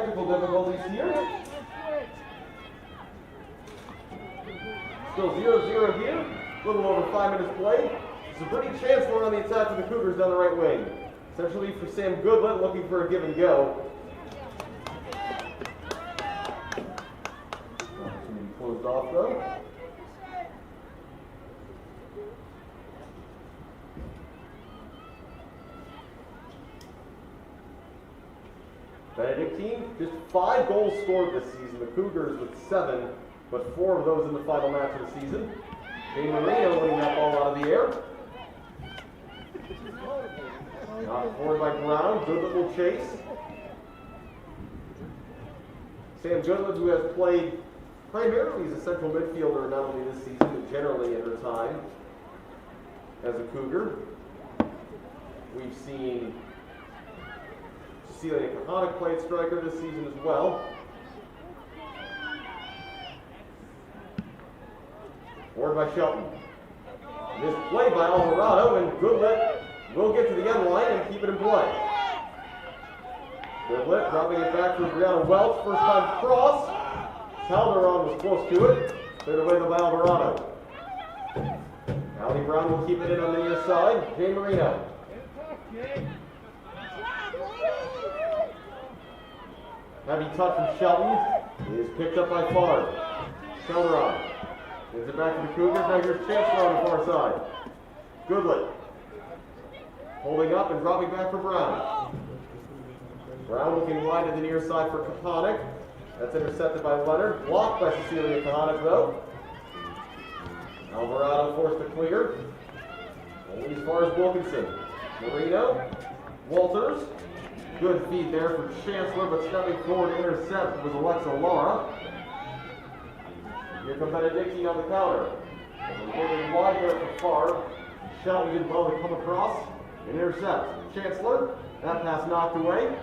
technical difficulties here. Still 0-0 here. A little over 5 minutes played. It's a pretty Chancellor on the attack for the Cougars down the right wing. Essentially for Sam Goodlet, looking for a give and go. Closed off though. Benedictine, just 5 goals scored this season. The Cougars with 7, but 4 of those in the final match of the season. Jay Marino winning that ball out of the air. Knocked forward by Brown. Goodlet will chase. Sam Goodlet, who has played primarily as a central midfielder, not only this season, but generally in her time as a Cougar. We've seen Cecilia Kahanic play at striker this season as well. Forward by Shelton. This play by Alvarado, and Goodlet will get to the end line and keep it in play. Goodlet dropping it back to Brianna Welch. First time cross. Calderon was close to it. Cleared away by Alvarado. Allie Brown will keep it in on the near side. Jay Marino. Heavy touch from Shelton. He is picked up by Favre. Calderon. Gives it back to the Cougars. Now here's Chancellor on the far side. Goodlet. Holding up and dropping back for Brown. Brown looking wide to the near side for Kahanic. That's intercepted by Leonard. Blocked by Cecilia Kahanic though. Alvarado forced to clear. Only as far as Wilkinson. Marino. Walters. Good feed there for Chancellor, but stepping forward to intercept was Alexa Lara. Here comes Benedictine on the counter. Looking wide there for Favre. Shelton did well to come across and intercept. Chancellor. That pass knocked away.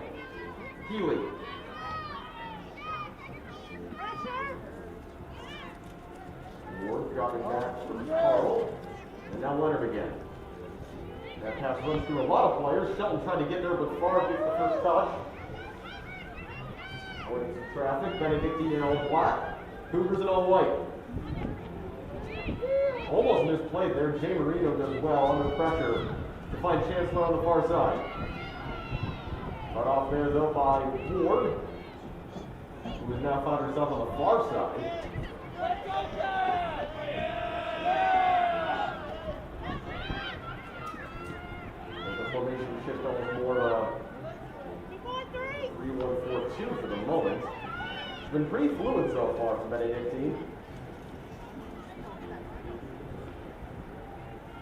Healy. Ward dropping back for Carl. And now Leonard again. That pass runs through a lot of players. Shelton tried to get there, but Favre gets the first touch. Going into traffic. Benedictine in all black. Cougars in all white. Almost misplayed there. Jay Marino does well under pressure to find Chancellor on the far side. Cut off there though by Ward, who has now found herself on the far side. The formation shift almost more 3-1-4-2 for the moment. It's been pretty fluid so far for Benedictine.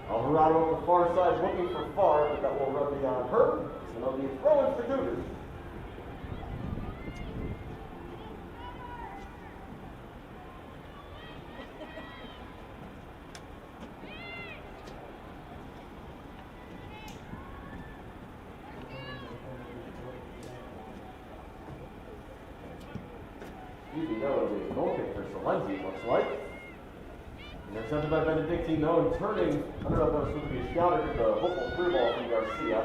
Alvarado on the far side looking for Favre, but that will run beyond her. And it'll be a throw-in for Cougars. Excuse me, no, it'll be a goal kick for Salenzi, it looks like. Intercepted by Benedictine, though, and turning. I don't know if that was supposed to be a shot or just a hopeful through ball from Garcia.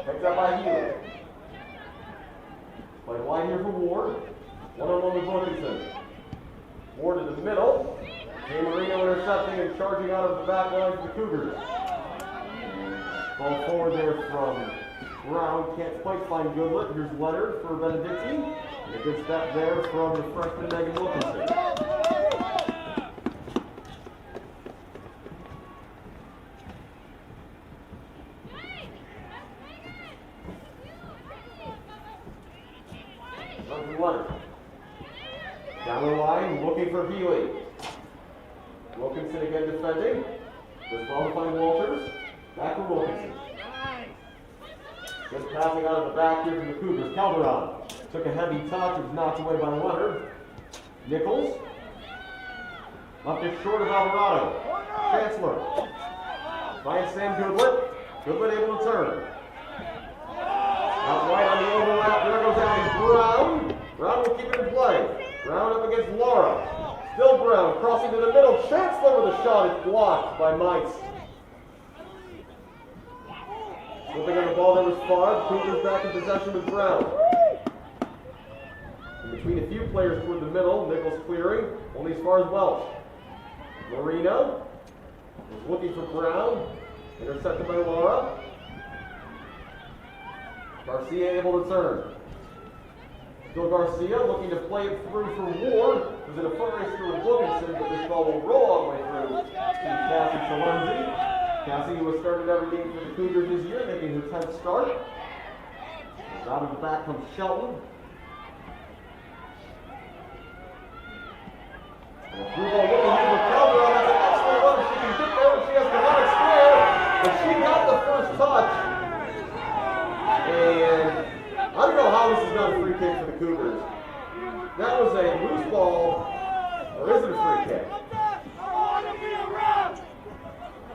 Picked up by Healy. Played wide here for Ward. One-on-one with Wilkinson. Ward in the middle. Jay Marino intercepting and charging out of the back line for the Cougars. Ball forward there from Brown. Can't quite find Goodlet. Here's Leonard for Benedictine. And a good step there from the freshman Megan Wilkinson. Leonard. Down the line, looking for Healy. Wilkinson again defending. Does well to find Walters. Back to Wilkinson. Just passing out of the back here from the Cougars. Calderon took a heavy touch. It was knocked away by Leonard. Nichols. Left it short of Alvarado. Chancellor. Finds Sam Goodlet. Goodlet able to turn. Out wide on the overlap. There goes Allie Brown. Brown will keep it in play. Brown up against Laura. Still Brown crossing to the middle. Chancellor with a shot. It's blocked by Mites. Flipping on the ball, there was Favre. Cougars back in possession with Brown. In between a few players toward the middle, Nichols clearing, only as far as Welch. Marino is looking for Brown. Intercepted by Laura. Garcia able to turn. Still Garcia looking to play it through for Ward. Who's in a foot race through with Wilkinson, but this ball will roll all the way through to Cassie Salenzi. Cassie, who has started every game for the Cougars this year, making her 10th start. Out of the back comes Shelton. And a through ball looking here for Calderon. That's an excellent run. She can get there, but she has to run it square. But she got the first touch. And I don't know how this is not a free kick for the Cougars. That was a loose ball, or is it a free kick?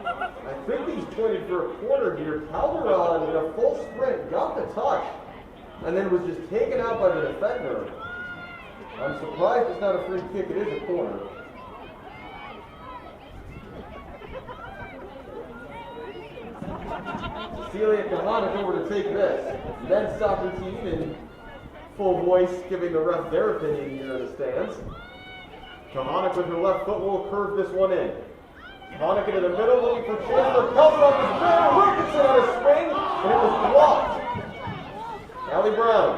I think he's pointed for a corner here. Calderon, in a full sprint, got the touch, and then was just taken out by the defender. I'm surprised it's not a free kick. It is a corner. Celia Kahanic over to take this. Men's soccer team in full voice giving the ref their opinion here in the stands. Kahanic with her left foot will curve this one in. Kahanic into the middle looking for Chancellor. Calderon was there. Wilkinson on a swing, and it was blocked. Allie Brown.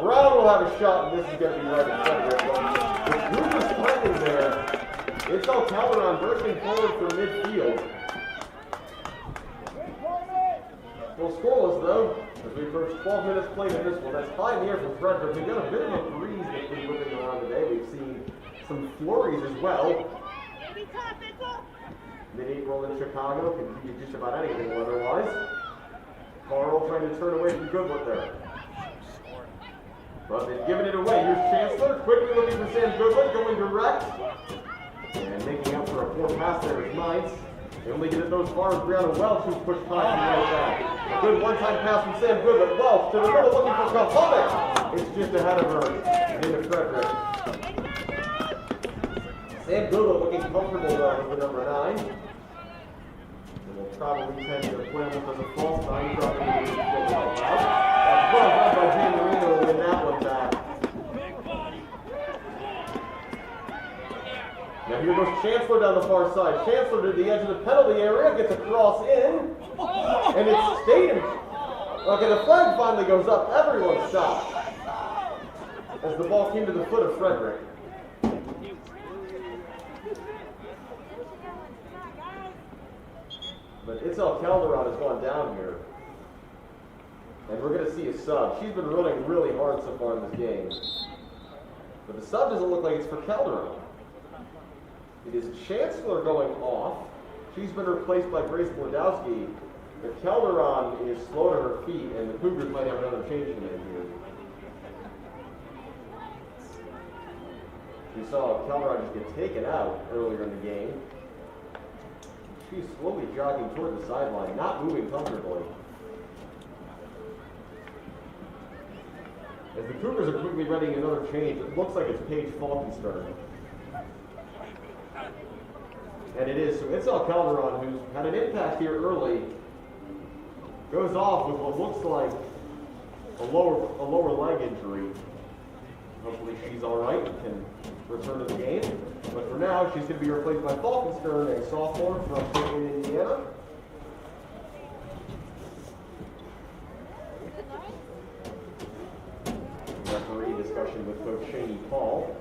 Brown will have a shot, and this is going to be right in front of it. The Cougars threatening there. It's all Calderon bursting forward for midfield. Well, scoreless though, as we approach 12 minutes played in this one. That's high in the air from Frederick. We've got a bit of a breeze that's been moving around today. We've seen some flurries as well. Mid-April in Chicago can be just about anything weather-wise. Carl trying to turn away from Goodwood there. But they've given it away. Here's Chancellor, quickly looking for Sam Goodwood, going direct. And making up for a poor pass there is Mines. They only get it those far as Brianna Welch, who's pushed by from right back. A good one-time pass from Sam Goodwood. Welch to the middle looking for Kahanic. It's just ahead of her into Frederick. Sam Goodwood looking comfortable with the number 9. And will probably tend to play almost as a false 9, dropping it into the field out loud. That's well done by Jan Marino to win that one back. Now here goes Chancellor down the far side. Chancellor to the edge of the penalty area, gets a cross in, and it's stayed in. Okay, the flag finally goes up. Everyone stopped as the ball came to the foot of Frederick. But Isel Calderon has gone down here. And we're going to see a sub. She's been running really hard so far in this game. But the sub doesn't look like it's for Calderon. It is Chancellor going off. She's been replaced by Grace Blodowski. But Calderon is slow to her feet, and the Cougars might have another change in here. We saw Calderon just get taken out earlier in the game. She's slowly jogging toward the sideline, not moving comfortably. As the Cougars are quickly readying another change, it looks like it's Paige Falkenstern. And it is. So Isel Calderon, who's had an impact here early, goes off with what looks like a lower leg injury. Hopefully she's all right and can return to the game. But for now, she's going to be replaced by Falkenstern, a sophomore from Portland, Indiana. Referee discussion with Coach Shaney Paul.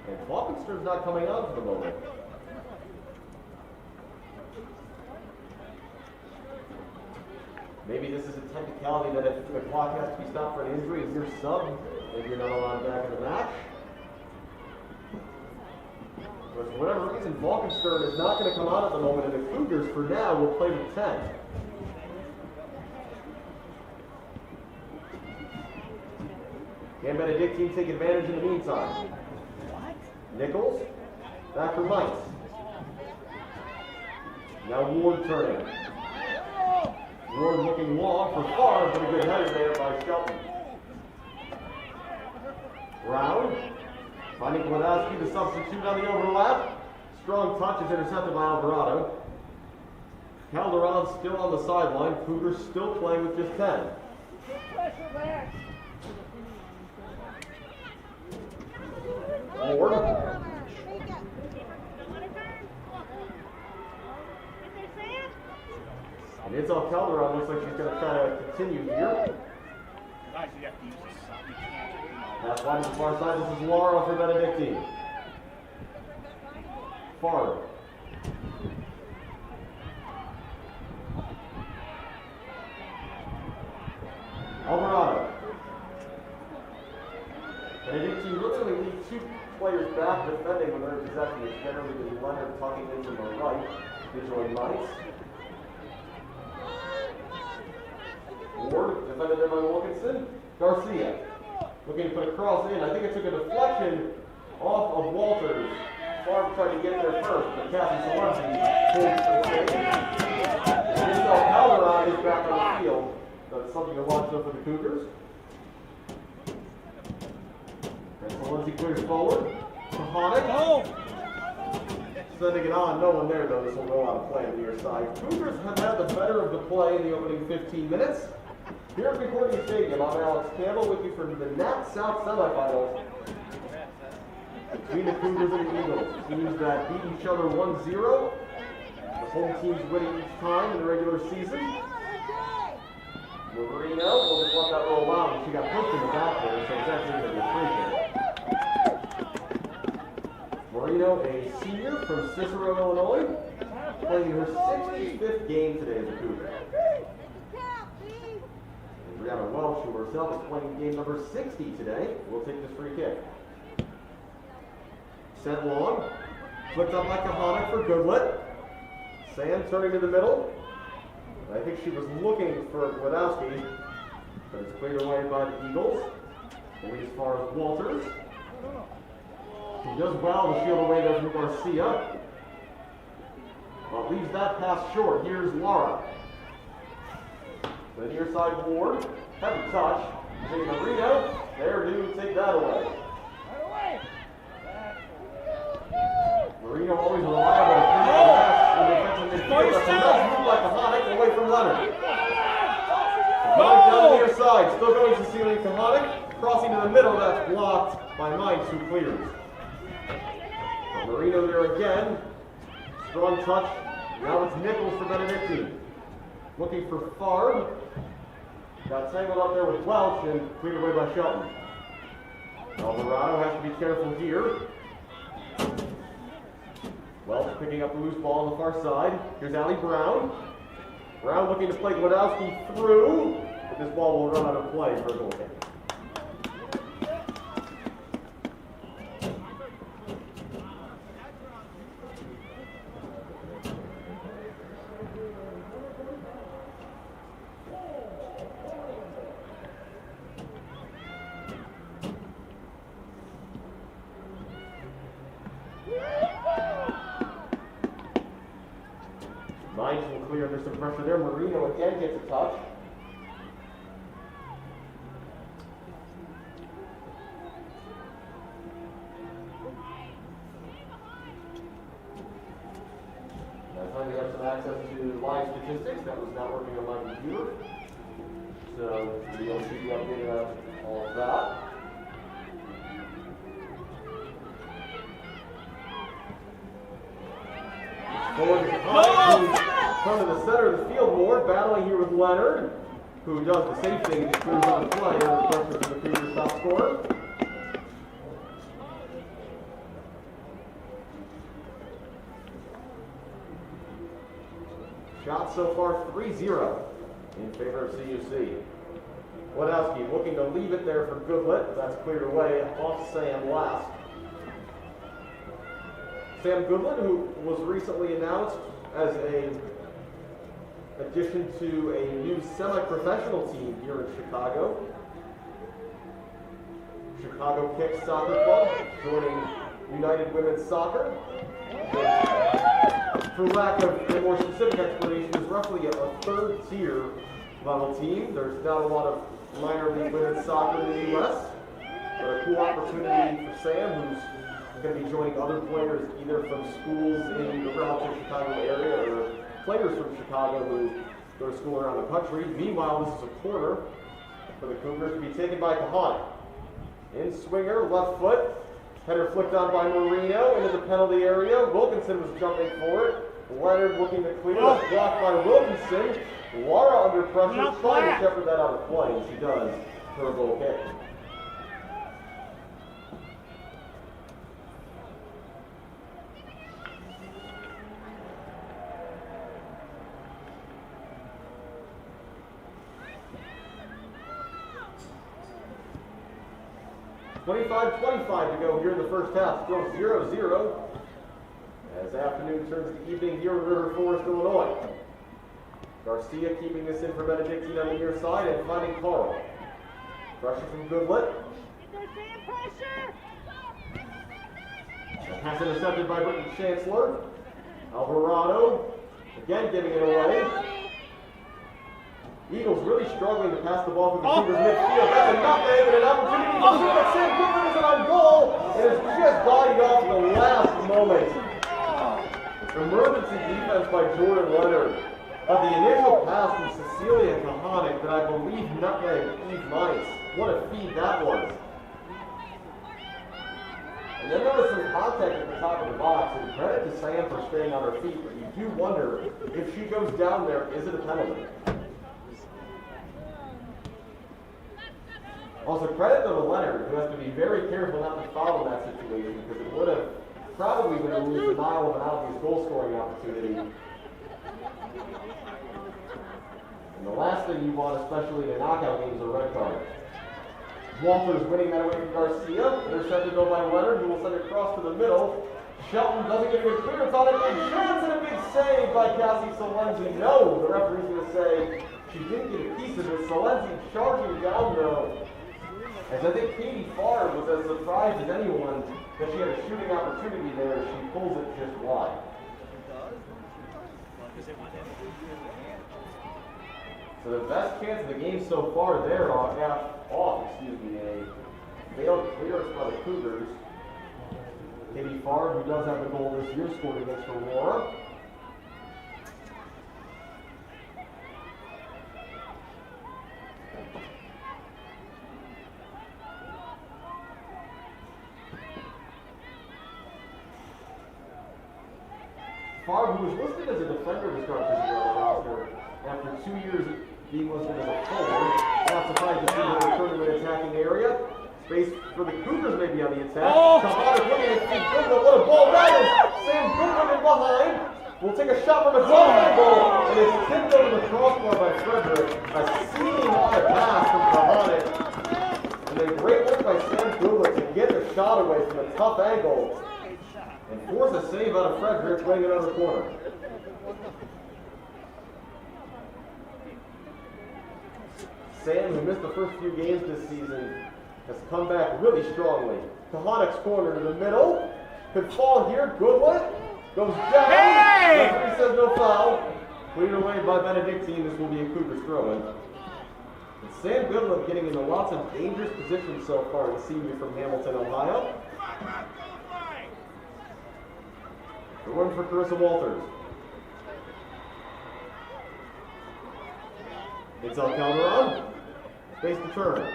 And Falkenstern's not coming out for the moment. Maybe this is a technicality that if the clock has to be stopped for an injury, if you're sub, maybe you're not allowed back in the match. But for whatever reason, Falkenstern is not going to come out at the moment, and the Cougars, for now, will play with 10. Can Benedictine take advantage in the meantime? Nichols, back for Mites. Now Ward turning. Ward looking long for Farr, but a good header there by Shelton. Brown, finding Gladowski, the substitute on the overlap. Strong touch is intercepted by Alvarado. Calderon still on the sideline. Cougars still playing with just 10. Ward. And it's all Calderon. Looks like she's going to try to continue here. That's wide to the far side. This is Laura for Benedictine. Far. Alvarado. Benedictine really only leaves two players back defending when they're in possession. It's generally been Leonard tucking in from the right to join Mites. Ward, defended there by Wilkinson. Garcia, looking to put a cross in. I think it took a deflection off of Walters. Farm tried to get there first, but Cassie Salenzi pulled the save. And Calderon is back on the field. That's something to watch for the Cougars. And Salenzi clears forward. Kahanic. Sending it on. No one there, though. This will go out of play on the near side. Cougars have had the better of the play in the opening 15 minutes. Here at Concordia Stadium, I'm Alex Campbell with you for the Nat South semifinals between the Cougars and the Eagles. Teams that beat each other 1-0. The home teams winning each time in the regular season. Marino will just let that roll out, and she got pushed in the back there, so it's actually going to be a free kick. Marino, a senior from Cicero, Illinois, playing her 65th game today as a Cougar. Brianna Welch, who herself is playing game number 60 today, will take this free kick. Sent long, flipped up by Kahanic for Goodlet. Sam turning to the middle. I think she was looking for Gladowski, but it's cleared away by the Eagles. Only as far as Walters. She does well to shield away there from Garcia. But leaves that pass short. Here's Laura. The near side Ward. Heavy touch. Taking Marino. There to take that away. Marino always reliable to clean the pass in the defensive midfield. That's a nice move by Kahanic away from Leonard. Kahanic down the near side. Still going to Cecilia Kahanic. Crossing to the middle. That's blocked by Mites, who clears. But Marino there again. Strong touch. Now it's Nichols for Benedictine. Looking for Farb. Got tangled up there with Welch and cleared away by Shelton. Alvarado has to be careful here. Welch picking up the loose ball on the far side. Here's Allie Brown. Brown looking to play Gladowski through, but this ball will run out of play for a goal kick. Mites will clear under some pressure there. Marino again gets a touch. Now time we have some access to live statistics. That was not working on my computer. So we'll keep you updated on all of that. Forward to come to the center of the field more, battling here with Leonard, who does the same thing, just moves on the play under pressure from the Cougars' top scorer. Shot so far 3-0 in favor of CUC. Gladowski looking to leave it there for Goodlet. That's cleared away off Sam last. Sam Goodlet, who was recently announced as an addition to a new semi-professional team here in Chicago. Chicago Kicks Soccer Club, joining United Women's Soccer. For lack of a more specific explanation, is roughly a third tier level team. There's not a lot of minor league women's soccer in the U.S., but a cool opportunity for Sam, who's going to be joining other players either from schools in the relative Chicago area or players from Chicago who go to school around the country. Meanwhile, this is a corner for the Cougars to be taken by Kahana. In swinger, left foot. Header flicked on by Marino into the penalty area. Wilkinson was jumping for it. Leonard looking to clear. That's blocked by Wilkinson. Laura under pressure, trying to shepherd that out of play, and she does for a goal kick. .25 to go here in the first half. Still 0-0 as afternoon turns to evening here in River Forest, Illinois. Garcia keeping this in for Benedictine on the near side and finding Carl. Pressure from Goodlet. The pass intercepted by Britton Chancellor. Alvarado again giving it away. Eagles really struggling to pass the ball through the Cougars midfield. That's a nutmeg and an opportunity to shoot at Sam Goodlet is on goal, and it's just bodied off at the last moment. Emergency defense by Jordan Leonard. But the initial pass from Cecilia Kahanic that I believe nutmeg Eve Mice. What a feed that was. And then there was some contact at the top of the box, and credit to Sam for staying on her feet, but you do wonder if she goes down there, is it a penalty? Also, credit to Leonard, who has to be very careful not to foul in that situation, because it would have probably been a lose denial of an obvious goal-scoring opportunity. And the last thing you want, especially in a knockout game, is a red card. Walters winning that away from Garcia, intercepted though by Leonard, who will send it across to the middle. Shelton doesn't get a good clearance on it, and chance and a big save by Cassie Solenzi. No, the referee's going to say she didn't get a piece of it. Solenzi charging down though. As I think Katie Farr was as surprised as anyone that she had a shooting opportunity there, she pulls it just wide. So the best chance of the game so far there a failed clearance by the Cougars. Katie Farr, who does have a goal this year, scored against Aurora. Farr, who was listed as a defender to start this year on the roster, after 2 years being listed as a forward. Not surprised to see her return to an attacking area. Space for the Cougars maybe on the attack. Kahana looking at Steve Goodwin. What a ball that is! Sam Goodwin in behind. Will take a shot from a top angle, and it's tipped over the crossbar by Frederick. A seaming high pass from Kahana. And a great work by Sam Goodwin to get the shot away from a tough angle and force a save out of Frederick, winning another corner. Sam, who missed the first few games this season, has come back really strongly. Kahanic's corner to the middle. Could fall here. Goodwood goes down. Hey! Referee says no foul. Cleared away by Benedictine. This will be a Cougars throw-in. And Sam Goodwood getting into lots of dangerous positions so far, the senior from Hamilton, Ohio. The one for Carissa Walters. It's El Calderon. Space to turn.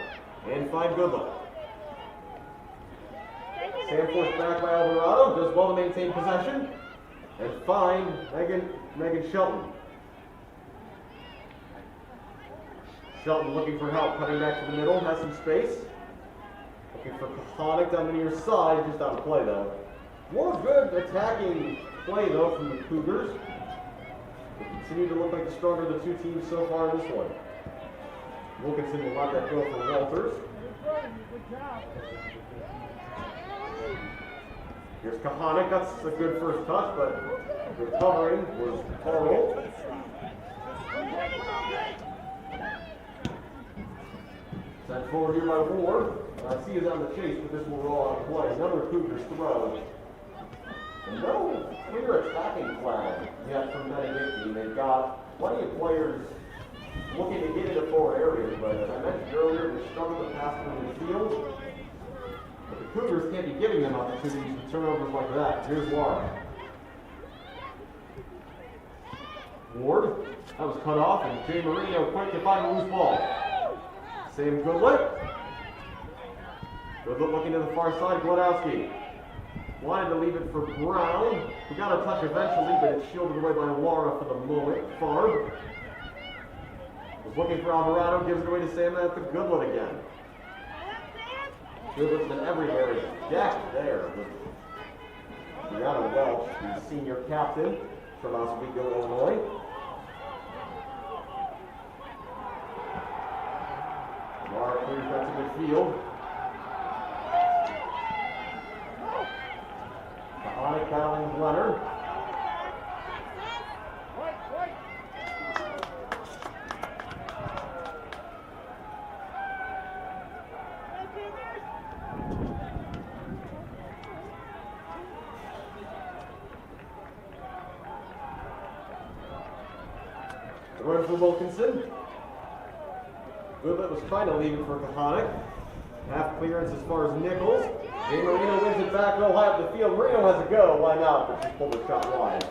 And find Goodluck. Sam forced back by Alvarado. Does well to maintain possession. And find Megan Shelton. Shelton looking for help. Cutting back to the middle. Has some space. Looking for Kahanic down the near side. Just out of play though. More good attacking play though from the Cougars. They continue to look like the stronger of the two teams so far in this one. Wilkinson will let that go for Walters. Here's Kahanic. That's a good first touch, but recovering was Carl. Sent forward here by Ward. Garcia's on the chase, but this will roll out of play. Another Cougars throw. And no clear attacking plan yet from Benedictine. They've got plenty of players looking to get into forward areas, but as I mentioned earlier, they struggle to pass through the field. But the Cougars can't be giving them opportunities to turnovers like that. Here's Warren. Ward, that was cut off, and Jay Marino quick to find the loose ball. Same Goodlet. Goodlet looking to the far side, Glodowski. Wanted to leave it for Brown, who got a touch eventually, but it's shielded away by Lara for the moment. Farb was looking for Alvarado, gives it away to Sam at the Goodlet again. Goodlet's been everywhere. Jack there. Brianna Welch, the senior captain from Oswego, Illinois. Lara clears that to midfield. Kahanic battling Leonard. The run for Wilkinson. Goodlet was trying to leave it for Kahanic. Half clearance as far as Nichols. Jay Marino wins it back real high up the field. Marino has a go. Why not? But she pulled the shot wide.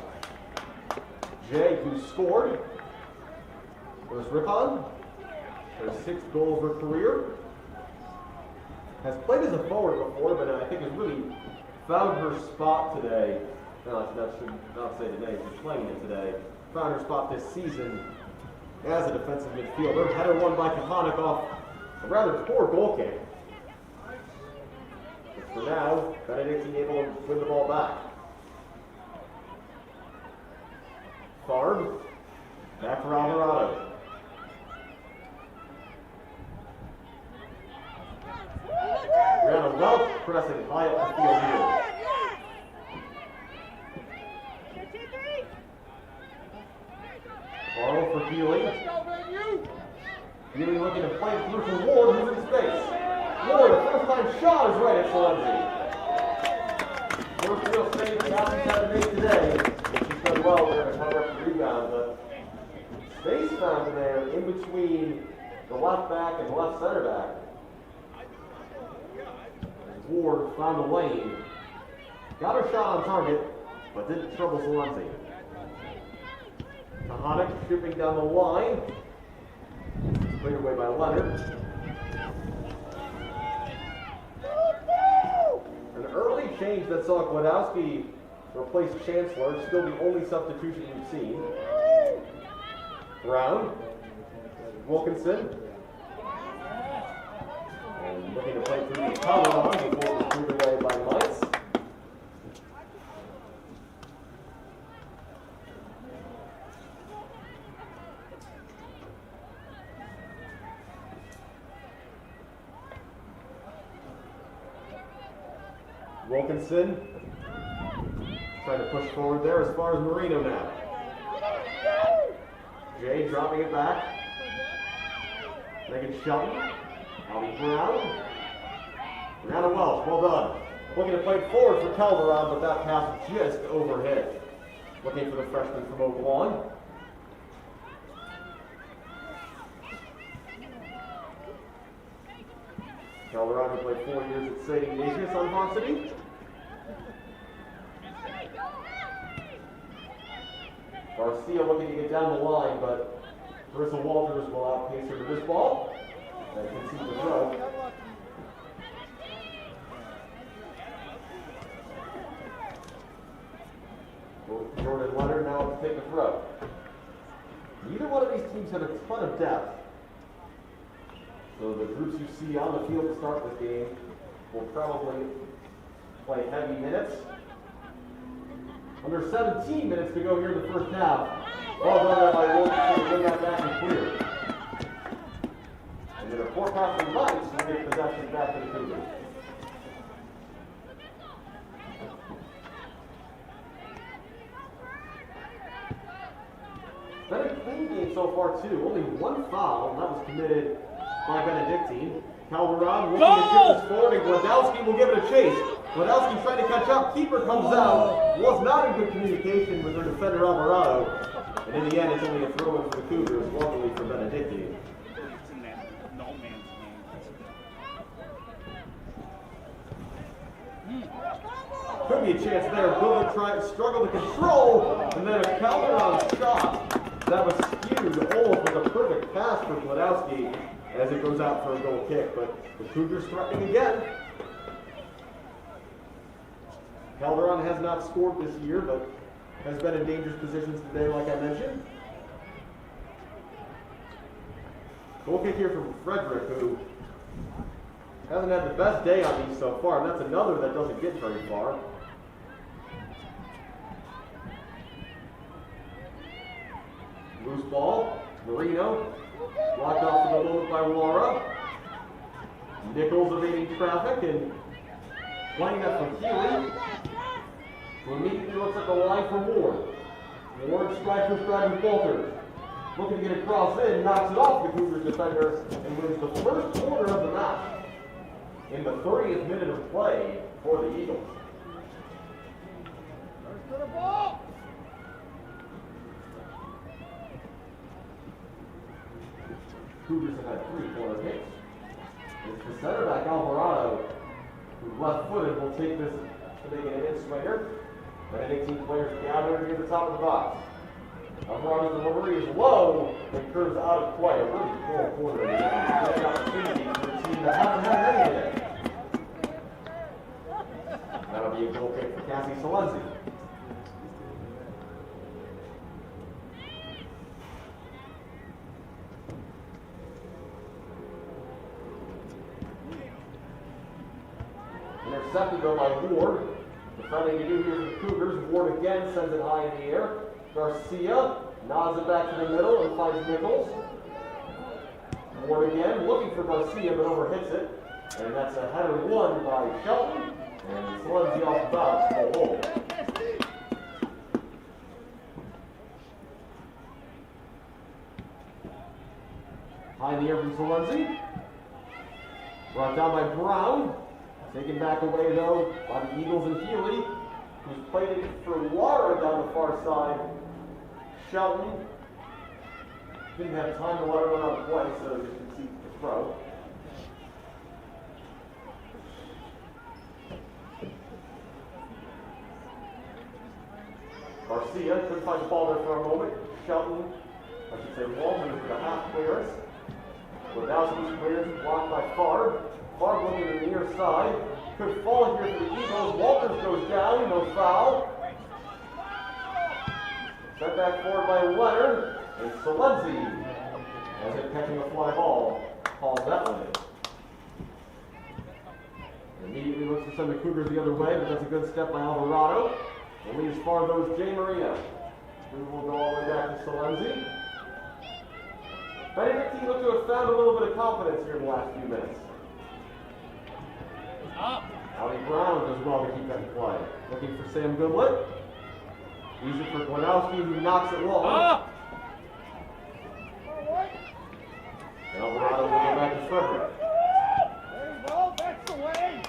Jay, who scored. There's Rippon. There's 6 goals of her career. Has played as a forward before, but I think has really found her spot today. No, that should not say today. She's playing it today. Found her spot this season as a defensive midfielder. Header won by Kahanic off a rather poor goal kick. But for now, Benedictine able to win the ball back. Farb, back for Alvarado. Brianna Welch pressing high up the field here. Ball for Healy. Healy looking to play through for Ward, who's in space. Ward, the first time shot is right at Salenzi. First real save the Captains had to make today. She's done well there to cover up the rebound, but space found there in between the left back and the left center back. Ward found a lane. Got her shot on target, but didn't trouble Salenzi. Kahanic stripping down the line. Played away by Leonard. An early change that saw Glodowski replace Chancellor, still the only substitution we've seen. Brown. Wilkinson. And looking to play through the cover on before it was cleared away by Mites. Wilkinson trying to push forward there as far as Marino now. Jay dropping it back. Megan Shelton. Allie Brown. Brianna Welch, well done. Looking to play forward for Calderon, but that pass just overhit. Looking for the freshman from Oak Lawn. Calderon who played 4 years at St. Ignatius on varsity. Garcia looking to get down the line, but Marissa Walters will outpace her to this ball. And concede the throw. Jordan Leonard now to take the throw. Neither one of these teams have a ton of depth. So the groups you see on the field to start this game will probably play heavy minutes. Under 17 minutes to go here in the first half. Well done there by Wilkinson to win that back and clear. And then a poor pass from Mites will get possession back to the Cougars. Been a clean game so far too. Only one foul, and that was committed by Benedictine. Calderon looking to get this forward, and Gladowski will give it a chase. Gladowski trying to catch up. Keeper comes out. Was not in good communication with their defender Alvarado. And in the end, it's only a throw-in for the Cougars, luckily for Benedictine. Could be a chance there. Billa struggled to control, and then a Calderon shot that was skewed almost with a perfect pass for Gladowski as it goes out for a goal kick. But the Cougars threatening again. Calderon has not scored this year, but has been in dangerous positions today, like I mentioned. Goal kick here from Frederick, who hasn't had the best day on these so far, and that's another that doesn't get very far. Loose ball, Marino, blocked off for the moment by Laura. Nichols evading traffic and playing that from Healy, who immediately looks at the line for Ward. Ward strikes with Bradley Walters. Looking to get across in, knocks it off the Cougars defender, and wins the first quarter of the match in the 30th minute of play for the Eagles. First to the ball! Cougars have had 3 corner kicks. It's the center back Alvarado, who's left-footed, will take this to make it an in-swinger. Benedictine players gathered near the top of the box. Alvarado's delivery is low and curves out of play. A really poor corner. Great opportunity for a team that hasn't had any today. That'll be a goal kick for Cassie Salenzi. Intercepted though by Ward. The nothing to do here for the Cougars. Ward again sends it high in the air. Garcia nods it back to the middle and finds Nichols. Ward again looking for Garcia but overhits it. And that's a header won by Shelton. And Salenzi off the bounce for a goal. High in the air from Salenzi. Brought down by Brown. Taken back away though by the Eagles and Healy, who's played it for Laura down the far side. Shelton didn't have time to let her run on play, so just conceded the throw. Garcia couldn't find the ball there for a moment. Shelton, I should say Walton, with a half clearance. Wadowski's clearance blocked by Favre. Favre looking to the near side. Could fall here for the Eagles. Walters goes down, no foul. Set back forward by Leonard. And Salenzi, as if catching a fly ball, calls that one in. Immediately looks to send the Cougars the other way, but that's a good step by Alvarado. The lead as far goes Jay Marino. We will go all the way back to Salenzi. Benedictine looked to have found a little bit of confidence here in the last few minutes. Allie Brown does well to keep that in play. Looking for Sam Goodlett. Easy for Gladowski, who knocks it long. And Alvarado will go back to Frederick. There you go, that's the way.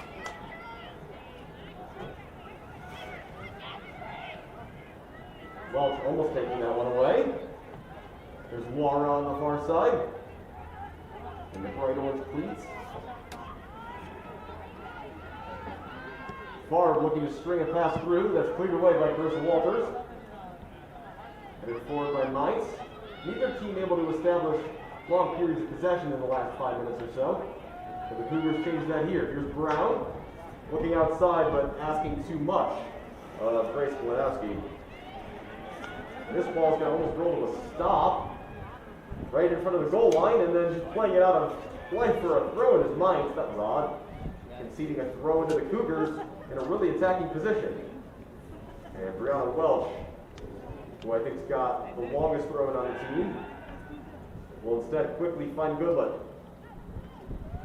Welch almost taking that one away. There's Laura on the far side. In the bright orange cleats. Favre looking to string a pass through. That's cleared away by Carissa Walters. Headed forward by Mites. Neither team able to establish long periods of possession in the last 5 minutes or so. But the Cougars change that here. Here's Brown looking outside but asking too much of Grace Gladowski. And this ball's going to almost roll to a stop right in front of the goal line and then just playing it out of play for a throw in his Mites. That was odd. Conceding a throw into the Cougars in a really attacking position. And Brianna Welch, who I think's got the longest throw-in on the team, will instead quickly find Goodlett.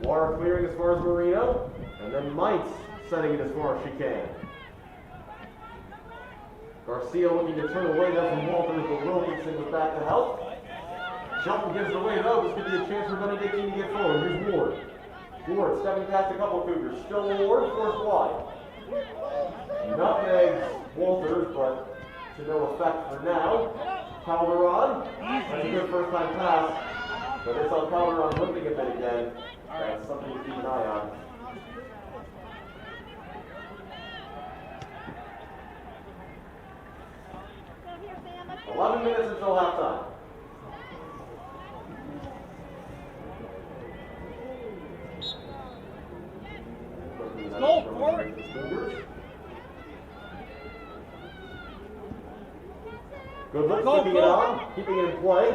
Laura clearing as far as Marino, and then Mites setting it as far as she can. Garcia looking to turn away there from Walters, but Wilkinson was back to help. Shelton gives it away though. This could be a chance for Benedictine to get forward. Here's Ward. Ford stepping past a couple Cougars. Still Ward, forced wide. Nutmegs Walters, but to no effect for now. Calderon, that's a good first time pass, but it's on Calderon limping a bit again. That's something to keep an eye on. Go 11 minutes until halftime. Go for it. Good look, Go, keeping it go. on, keeping it in play,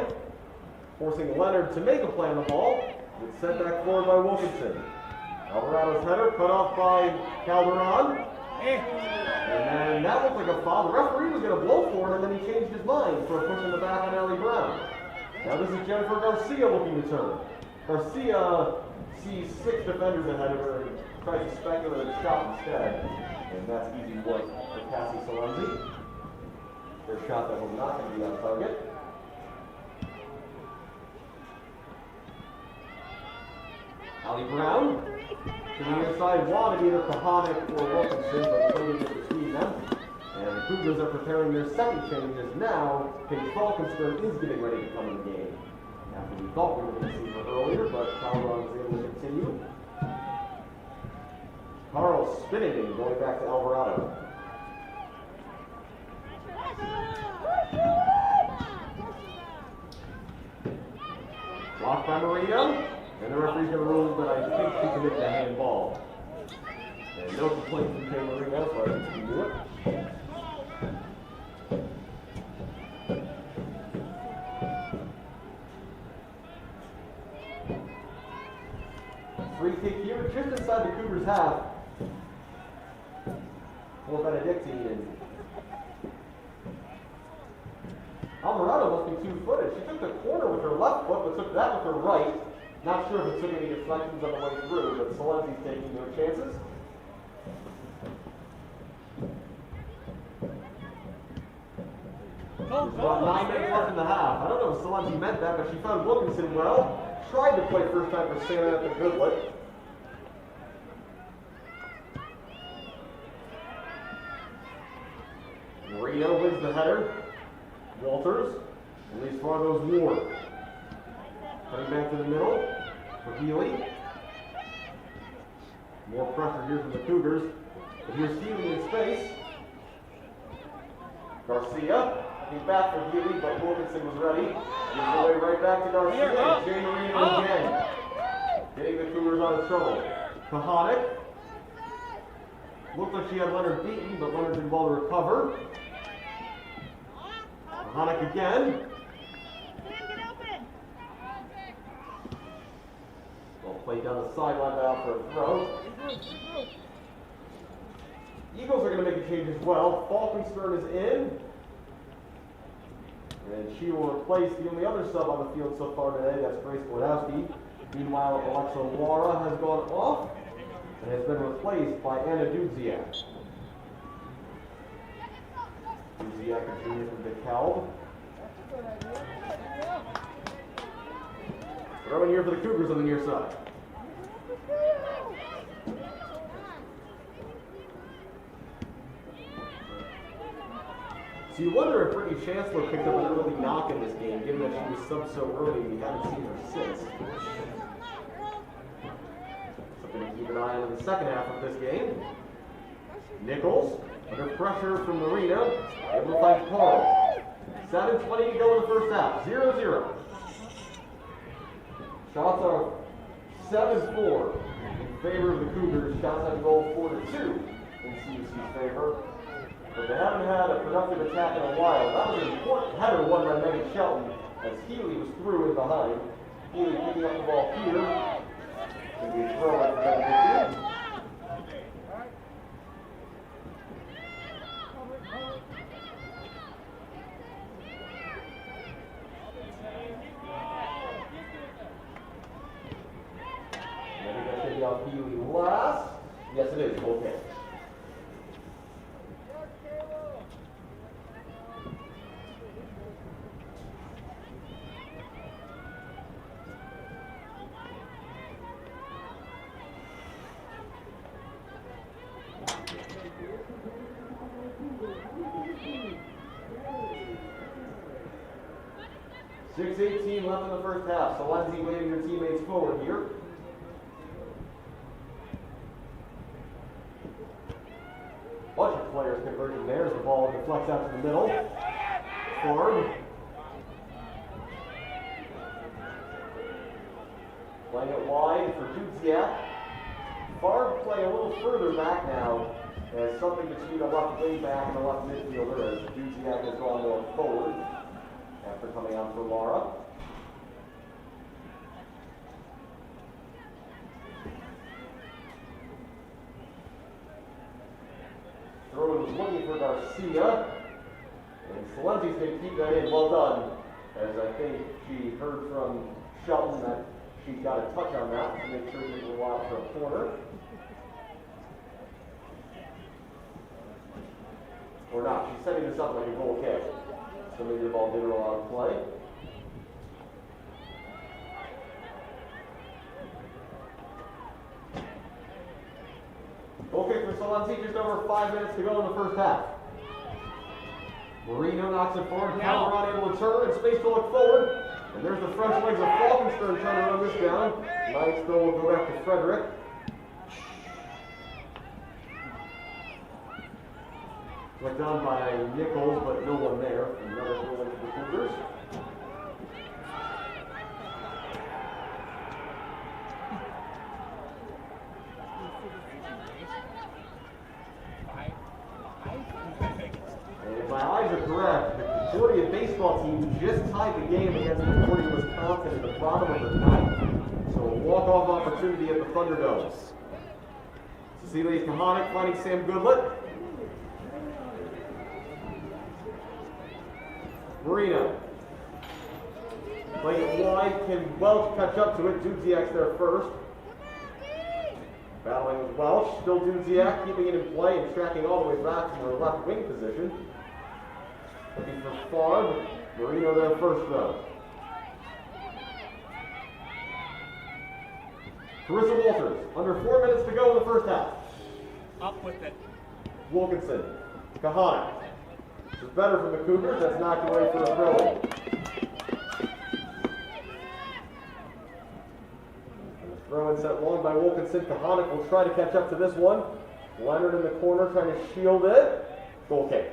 forcing Leonard to make a play on the ball. It's sent back forward by Wilkinson. Alvarado's header cut off by Calderon. And that looked like a foul. The referee was going to blow for it, and then he changed his mind for pushing the back on Allie Brown. Now this is Jennifer Garcia looking to turn. Garcia sees 6 defenders ahead of her and tries to speculate a shot instead. And that's easy work for Cassie Salenzi. Their shot that was not going to be on target. Allie Brown to the inside, wanted either Kahanic or Wilkinson, but played it between them. And the Cougars are preparing their second changes now. Paige Falkenstern is getting ready to come in the game. After we thought we were going to see her earlier, but Calderon was able to continue. Carl spinning and going back to Alvarado. Blocked by Marino. And the referee's going to rule that I think she committed a handball. And no complaints from Kay Marino, so I think she can do it. Free kick here, just inside the Cougars' half for Benedictine. And Alvarado must be 2-footed. She took the corner with her left foot, but took that with her right. Not sure if it took any deflections on the way through, but Salenzi's taking no chances. There's about 9 minutes left in the half. I don't know if Salenzi meant that, but she found Wilkinson well. Tried to play first time for Santa at the Goodlet. Marino wins the header. Walters, and leaves Fargo's Ward. Cutting back to the middle for Healy. More pressure here from the Cougars. But here's Healy in space. Garcia, he's back for Healy, but Wilkinson was ready. Gives away right back to Garcia. And Jay Marino again. Getting the Cougars out of trouble. Kahanic. Looked like she had Leonard beaten, but Leonard did well to recover. Kahanic again. Well played down the sideline out for a throw. Eagles are going to make a change as well. Falkenstern is in. And she will replace the only other sub on the field so far today. That's Grace Wardowski. Meanwhile, Alexa Lara has gone off and has been replaced by Anna Dudziak. Dudziak is junior from DeKalb. Throwing here for the Cougars on the near side. So you wonder if Brittany Chancellor picked up an early knock in this game, given that she was subbed so early and we haven't seen her since. Something to keep an eye on in the second half of this game. Nichols, under pressure from Marino, able to find Carl. 7:20 to go in the first half, 0-0. Shots are 7-4 in favor of the Cougars. Shots on goal 4-2 in CUC's favor. But they haven't had a productive attack in a while. That was an important header won by Megan Shelton as Healy was through and behind. Healy picking up the ball here. Going to be a throw at Benedictine. Maybe that should be off Healy last. Yes, it is. Okay. 6:18 left in the first half. So Lindsay waving your teammates forward here. Bunch of players converging there as the ball deflects out to the middle. Forward. Playing it wide for Dudziak. Favre playing a little further back now as something between the left wing back and the left midfielder as Dudziak has gone more forward after coming out for Lara. Throw was looking for Garcia. And Salenzi's going to keep that in. Well done. As I think she heard from Shelton that she got a touch on that to make sure she will allow for a corner. Or not. She's setting this up like a goal kick. So maybe the ball did roll out of play. Goal kick for Salenzi, just over 5 minutes to go in the first half. Marino knocks it forward, Calderon able to turn and space to look forward. And there's the French legs of Falkenstern trying to run this down. Nice throw will go back to Frederick. Went down by Nichols, but no one there. Another throw in for the Cougars. And if my eyes are correct, the Concordia baseball team just tied the game against Concordia, Wisconsin at the bottom of the ninth. So a walk-off opportunity at the Thunderdome. Cecilia Kahanik finding Sam Goodlett. Marino. Playing it wide, can Welch catch up to it? Dudziak's there first. Battling with Welch, still Dudziak, keeping it in play and tracking all the way back from her left wing position. Looking for Favre. Marino there first though. Carissa Walters, under 4 minutes to go in the first half. Up with it. Wilkinson. Kahanik. This is better from the Cougars, that's knocked away for a throw. Throw in set long by Wilkinson. Kahanik will try to catch up to this one. Leonard in the corner trying to shield it. Goal kick.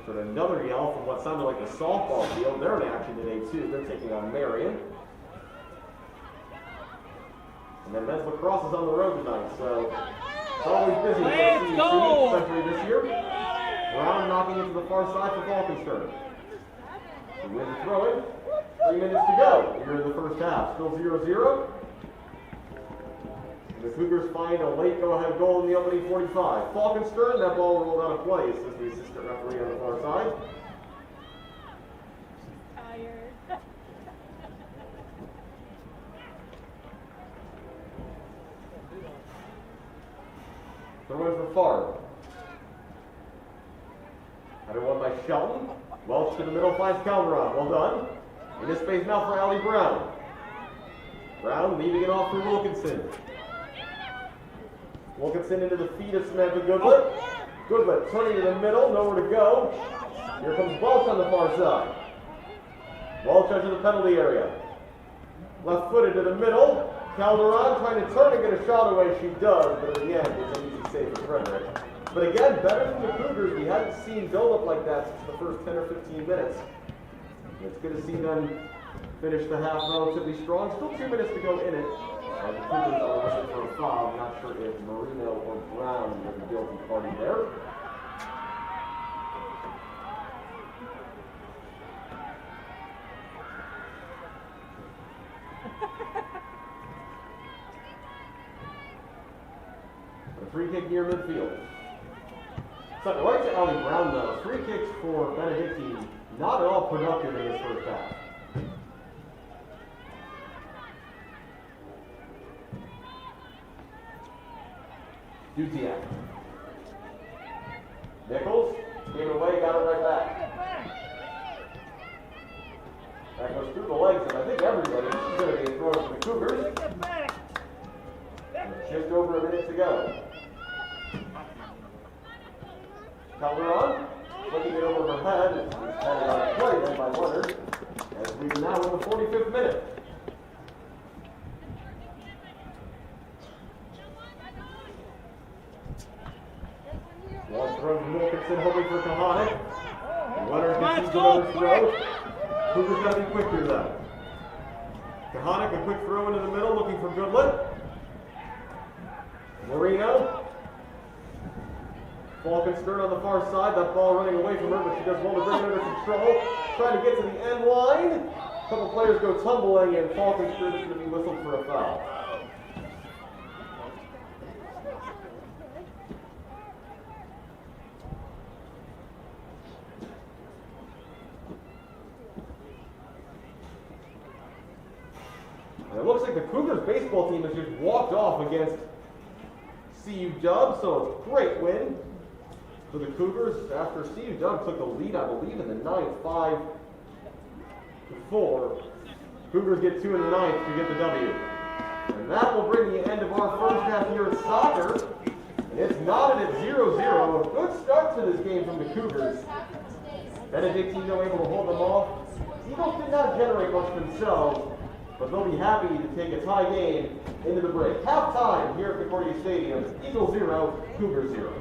But another yell from what sounded like the softball field. They're in action today too. They're taking on Marion. And then men's lacrosse is on the road tonight, so it's always busy for the CUC, especially this year. Brown knocking it to the far side for Falkenstern. She wins the throw in. 3 minutes to go here in the first half. Still 0-0. The Cougars find a late go-ahead goal in the opening 45. Falkenstern, that ball rolled out of play, says the assistant referee on the far side. Tired. Throw in for Favre. Header won by Shelton. Welch to the middle finds Calderon. Well done. In this space now for Allie Brown. Brown leaving it off for Wilkinson. Wilkinson into the feet of Samantha Goodlett. Goodlett turning to the middle, nowhere to go. Here comes Welch on the far side. Welch into the penalty area. Left footed to the middle. Calderon trying to turn and get a shot away. She does, but in the end, it's an easy save for Frederick. But again, better from the Cougars. We hadn't seen build-up like that since the first 10 or 15 minutes. It's good to see them finish the half relatively strong. Still 2 minutes to go in it. The Cougars are looking for a foul. I'm not sure if Marino or Brown were the guilty party there. A free kick near midfield. So right to Allie Brown though. Free kicks for Benedictine, not at all productive in this first half. Dudziak. Nichols, came away, got it right back. That goes through the legs of I think everybody. This is going to be a throw for the Cougars. Just over a minute to go. Calderon, looking it over her head. It's headed on a play then by Leonard. As we are now in the 45th minute. One throw from Wilkinson, hoping for Kahanic. Leonard gets another throw. Cougars got to be quick here though. Kahanic, a quick throw into the middle, looking for Goodlet. Marino. Falkenstern on the far side. That ball running away from her, but she does well to bring it under control. Trying to get to the end line. A couple players go tumbling, and Falkenstern is going to be whistled for a foul. And it looks like the Cougars baseball team has just walked off against CU Dub, so a great win for the Cougars after CU Dub took the lead, I believe, in the ninth, 5-4. Cougars get 2 in the ninth to get the W. And that will bring the end of our first half here at soccer. And it's knotted at 0-0. A good start to this game from the Cougars. Benedictine able to hold them off. Eagles did not generate much themselves, but they'll be happy to take a tie game into the break. Halftime here at Concordia Stadium, Eagles 0, Cougars 0.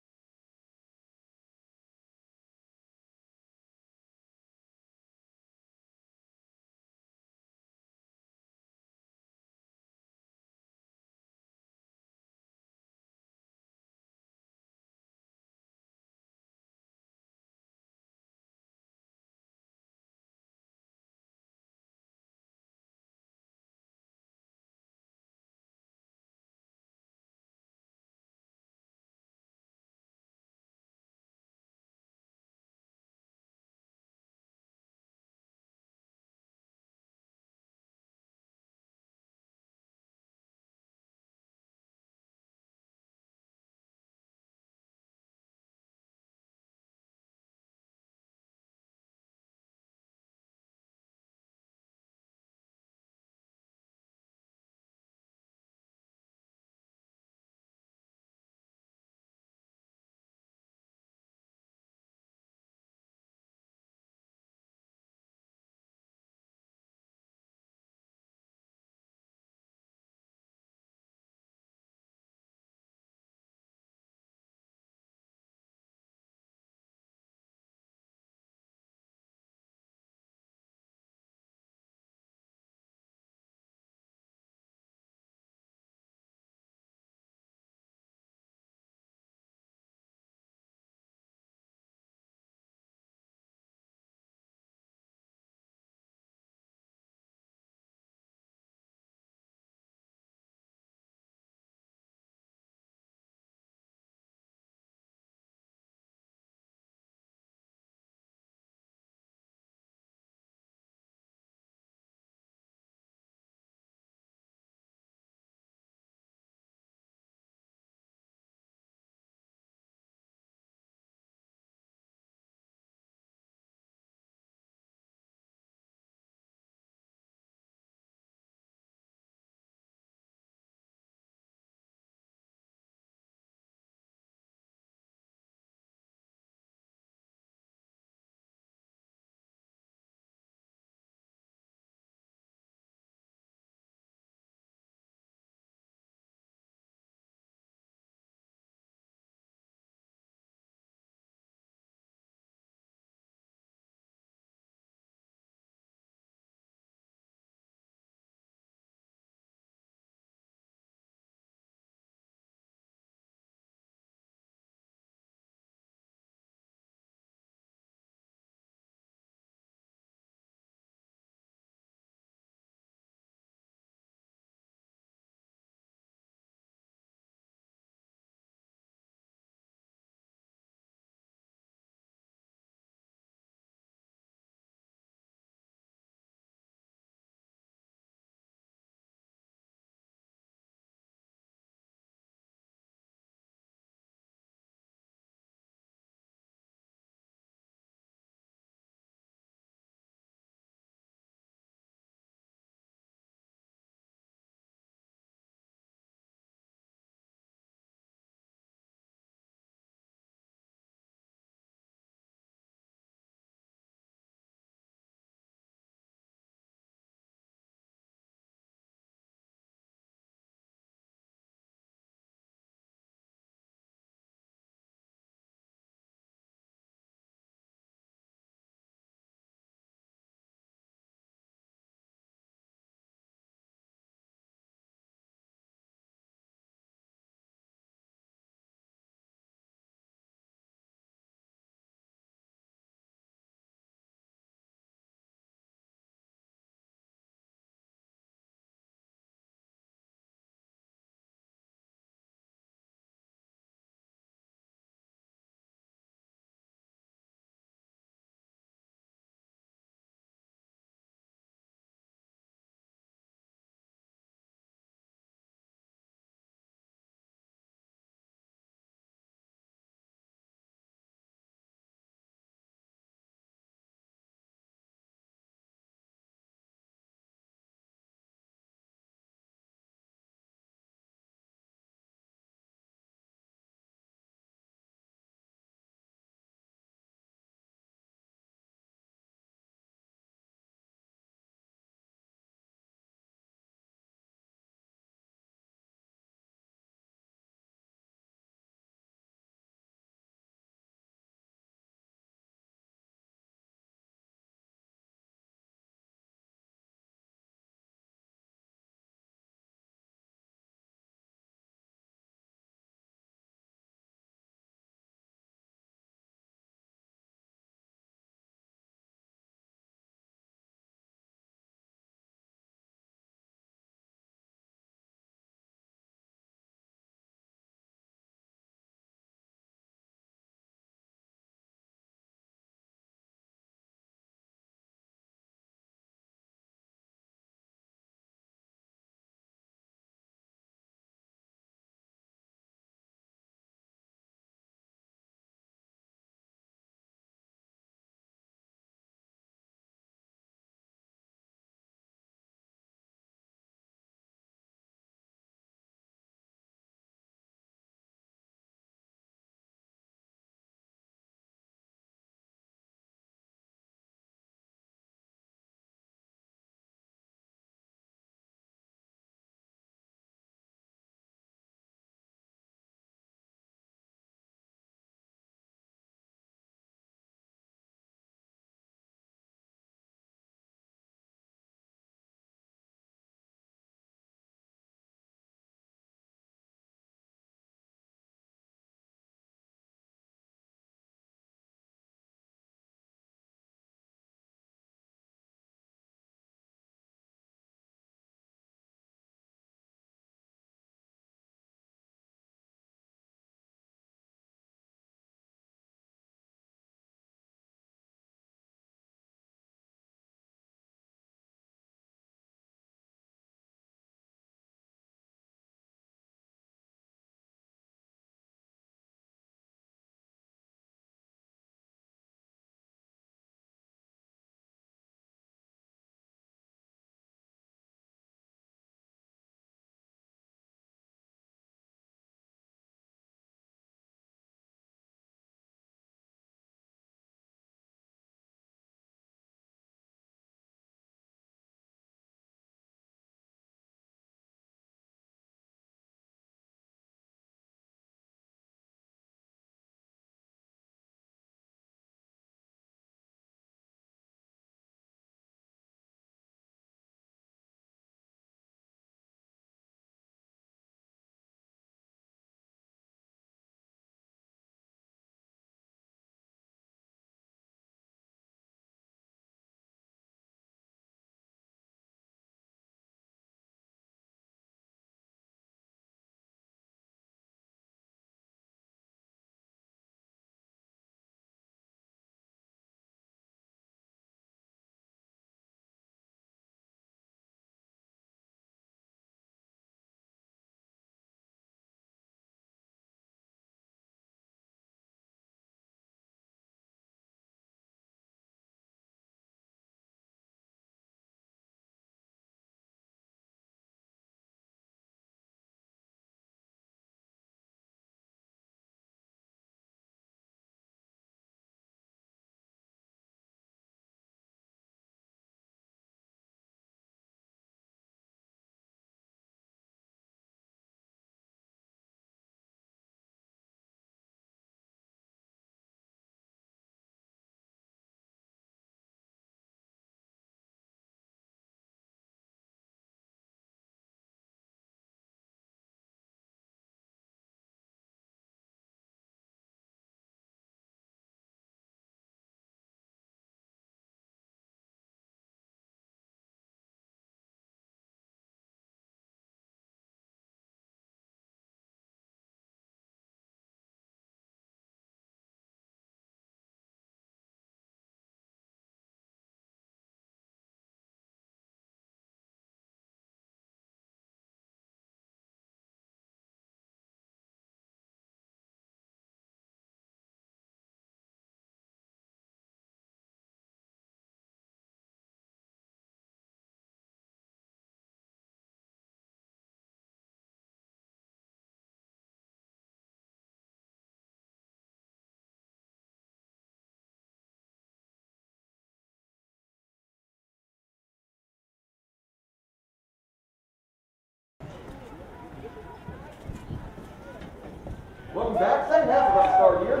back. Second half about to start here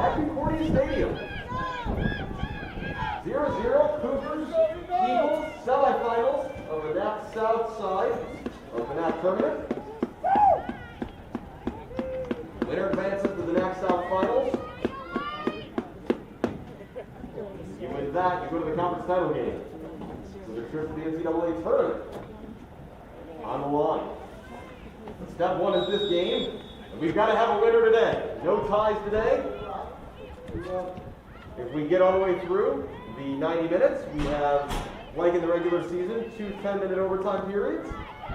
at Concordia Stadium. 0-0 Cougars, Eagles, semifinals of the NAC South side of the NAC tournament. Winner advances to the NAC South finals. And with that, you go to the conference title game. So the trip to the NCAA tournament on the line. Step one is this game. And we've got to have a winner today. No ties today. If we get all the way through the 90 minutes, we have, like in the regular season, 2 10-minute overtime periods,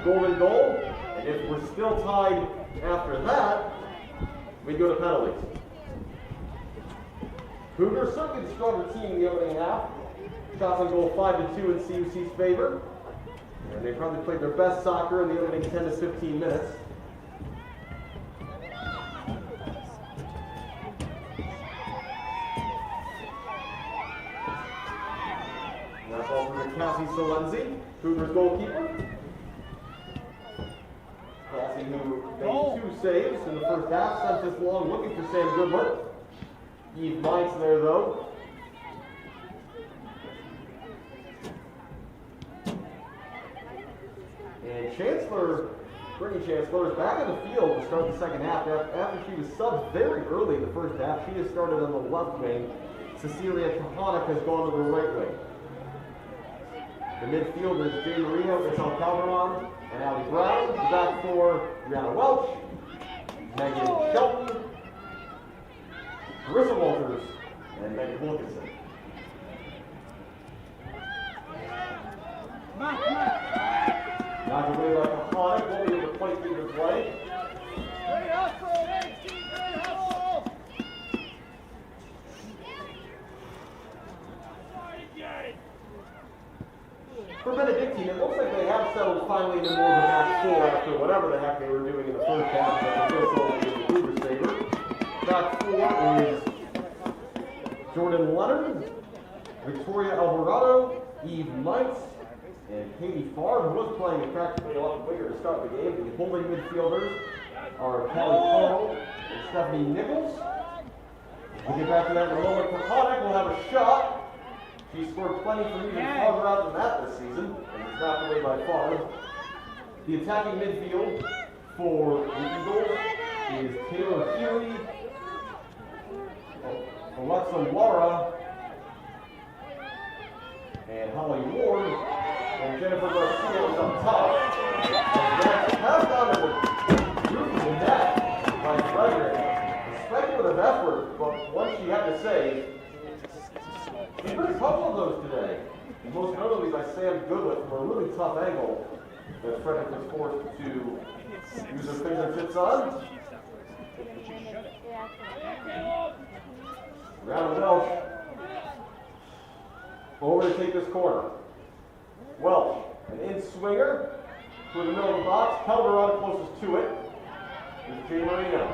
golden goal. And if we're still tied after that, we go to penalties. Cougars certainly the stronger team in the opening half. Shots on goal 5-2 in CUC's favor. And they probably played their best soccer in the opening 10 to 15 minutes. And that's all from Cassie Solenzi, Cougars goalkeeper. Cassie, who made 2 saves in the first half, sent this long looking for Sam Goodwin. Eve Mines there though. And Chancellor, Brittany Chancellor, is back in the field to start the second half. After she was subbed very early in the first half, she has started on the left wing. Cecilia Kahanic has gone to the right wing. The midfielders, Jay Marino, Michelle Calderon, and Allie Brown. The back four, Brianna Welch, Megan Shelton, Carissa Walters, and Megan Wilkinson. Knocked away by Kahanic, won't be able to play through the play. Great hustle, great hustle! For Benedictine, it looks like they have settled finally into more of a back four after whatever the heck they were doing in the first half. But they're still in the Cougars' favor. Back four is Jordan Leonard, Victoria Alvarado, Eve Mites, and Katie Farr, who was playing a practically left winger to start the game. The holding midfielders are Callie Cole and Stephanie Nichols. We'll get back to that in a moment. Kahanic will have a shot. She scored plenty from even farther out than that this season, and was knocked away by Farr. The attacking midfield for the Eagles is Taylor Healy, Alexa Lara, and Holly Ward, and Jennifer Garcia is up top. That's passed on to the roof of the net by Frederick. A speculative effort, but one she had to save. She put a couple of those today, most notably by Sam Goodwin from a really tough angle that Frederick was forced to use her fingertips on. Round Welch over to take this corner. Welch, an in-swinger through the middle of the box. Calderon closest to it is Jay Marino.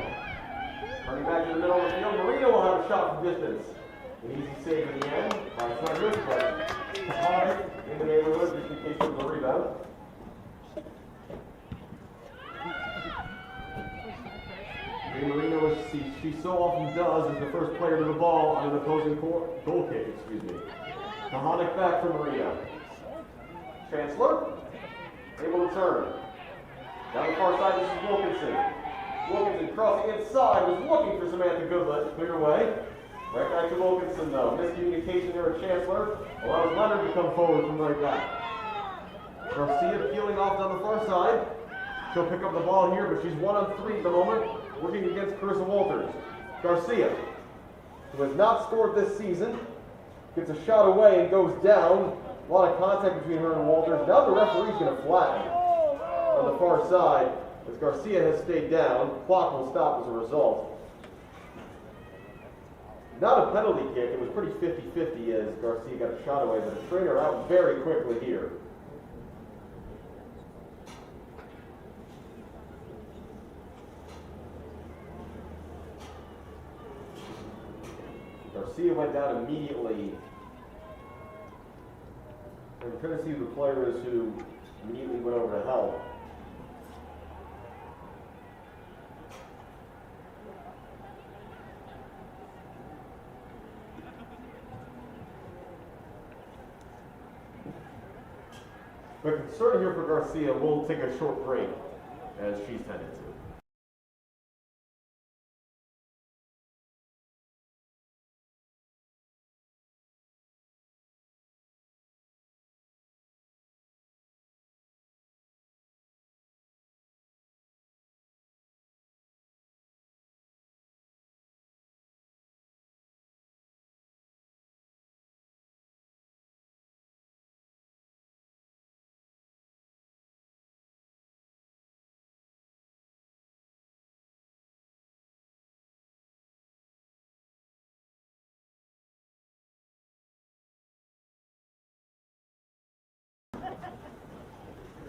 Turning back to the middle of the field, Marino will have a shot from distance. An easy save in the end by Frederick, but Kahanic in the neighborhood just in case there was a rebound. Jay Marino, as she so often does, is the first player to the ball on an opposing goal kick, Kahanic back for Marino. Chancellor, able to turn. Down the far side, this is Wilkinson. Wilkinson crossing inside, was looking for Samantha Goodlet, clear away. Right back to Wilkinson though. Miscommunication there with Chancellor. Allows Leonard to come forward from right back. Garcia peeling off down the far side. She'll pick up the ball here, but she's 1-on-3 at the moment, working against Carissa Walters. Garcia, who has not scored this season, gets a shot away and goes down. A lot of contact between her and Walters. Now the referee's going to flag on the far side as Garcia has stayed down. Clock will stop as a result. Not a penalty kick. It was pretty 50-50 as Garcia got a shot away, but a trainer out very quickly here. Garcia went down immediately. I'm trying to see who the player is who immediately went over to help. But concern here for Garcia, we'll take a short break as she's tended to.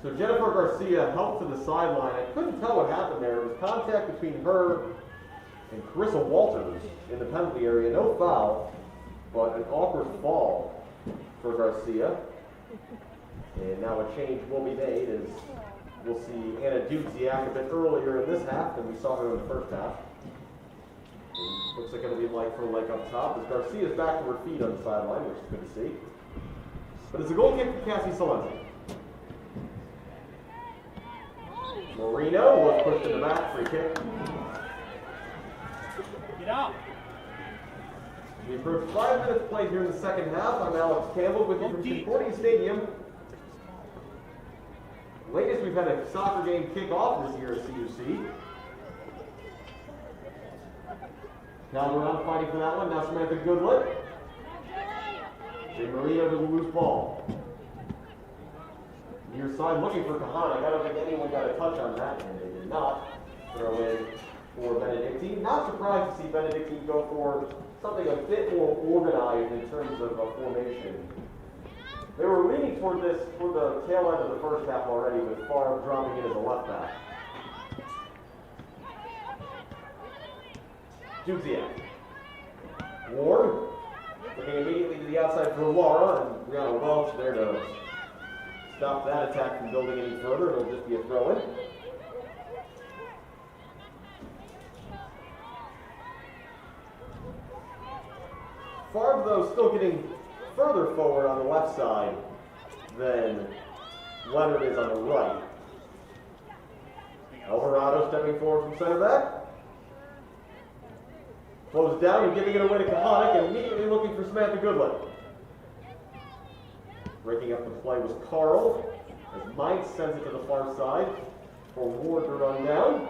So Jennifer Garcia helped to the sideline. I couldn't tell what happened there. It was contact between her and Carissa Walters in the penalty area. No foul, but an awkward fall for Garcia. And now a change will be made as we'll see Anna Dudziak a bit earlier in this half than we saw her in the first half. And looks like it'll be like for like up top as Garcia's back to her feet on the sideline, which is good to see. But it's a goal kick for Cassie Salenti. Marino was pushed in the back, free kick. Get out. We approach 5 minutes played here in the second half. I'm Alex Campbell with you from Concordia Stadium. Latest we've had a soccer game kick off this year at CUC. Now we're on fighting for that one. Now Samantha Goodlet. Marino to the loose ball. Near side looking for Kahana. I don't think anyone got a touch on that, and they did not. Throw in for Benedictine. Not surprised to see Benedictine go for something a bit more organized in terms of a formation. They were leaning toward the tail end of the first half already, with Favre dropping in as a left back. Dudziak. Ward looking immediately to the outside for Laura, and Brianna Welch there to stop that attack from building any further. It'll just be a throw-in. Favre, though, still getting further forward on the left side than Leonard is on the right. Alvarado stepping forward from center back. Closed down and giving it away to Kahanic and immediately looking for Samantha Goodlet. Breaking up the play was Carl, as Mike sends it to the far side for Ward to run down.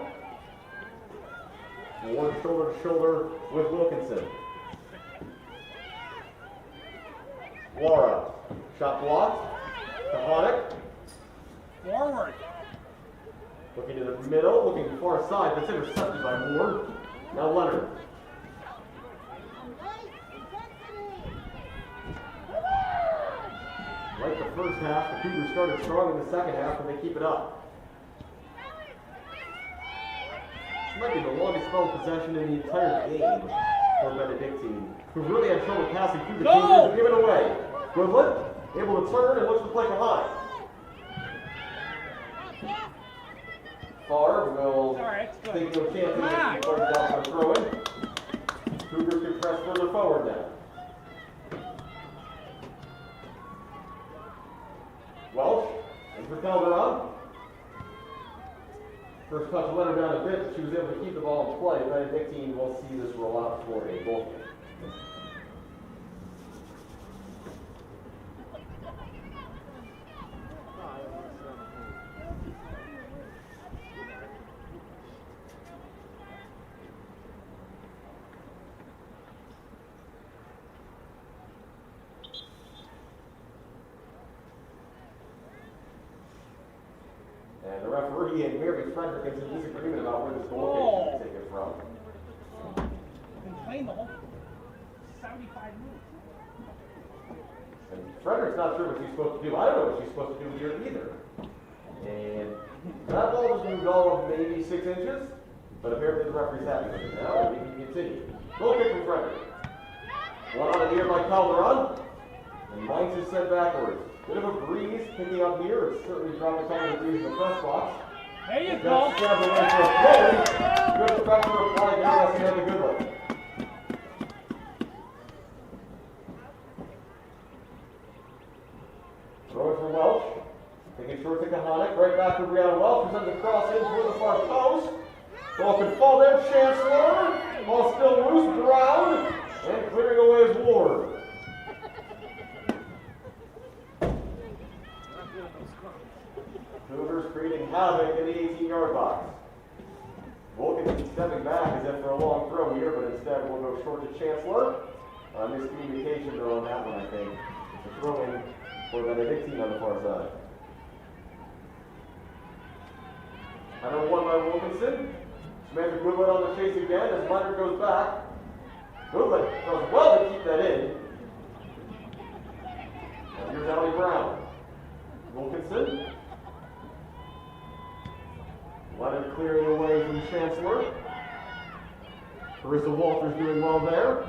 Ward shoulder to shoulder with Wilkinson. Laura, shot blocked. Kahanic. Forward. Looking to the middle, looking to the far side. That's intercepted by Ward. Now Leonard. Like the first half, the Cougars started strong in the second half, and they keep it up. This might be the longest spell possession in the entire game for Benedictine, who really had trouble passing through the Cougars and give it away. Goodlet, able to turn and looks to play behind. Favre will take no chances as he puts it down for a throw-in. Cougars can press further forward now. Welch, and for Calderon. First touch let her down a bit, but she was able to keep the ball in play. Benedictine will see this roll out for a goal kick. And the referee and Mary Frederick is in disagreement about where this goal kick should be taken from. Been playing the whole 75 minutes. And Frederick's not sure what she's supposed to do. I don't know what she's supposed to do here either. And that ball was moved all of maybe 6 inches, but apparently the referee's happy with it now, and we can continue. Goal kick from Frederick. One on the ear by Calderon, and Mines is sent backwards. Bit of a breeze picking up here. It's certainly dropped a couple of degrees in the press box. There you go. Good pressure applied now. That's another good one. Throw it for Welch. Taking short to Kahanic, right back to Brianna Welch, presents a cross in toward the far post. Ball can fall there, Chancellor. Ball still loose, Brown, and clearing away is Ward. Cougars creating havoc in the 18-yard box. Vulcan stepping back as if for a long throw here, but instead will go short to Chancellor. Miscommunication though on that one, I think. It's a throw in for Benedictine on the far side. Number 1 by Wilkinson. Samantha Goodwin on the chase again as Leonard goes back. Goodwin does well to keep that in. And here's Allie Brown. Wilkinson. Leonard clearing away from Chancellor. Carissa Walters doing well there.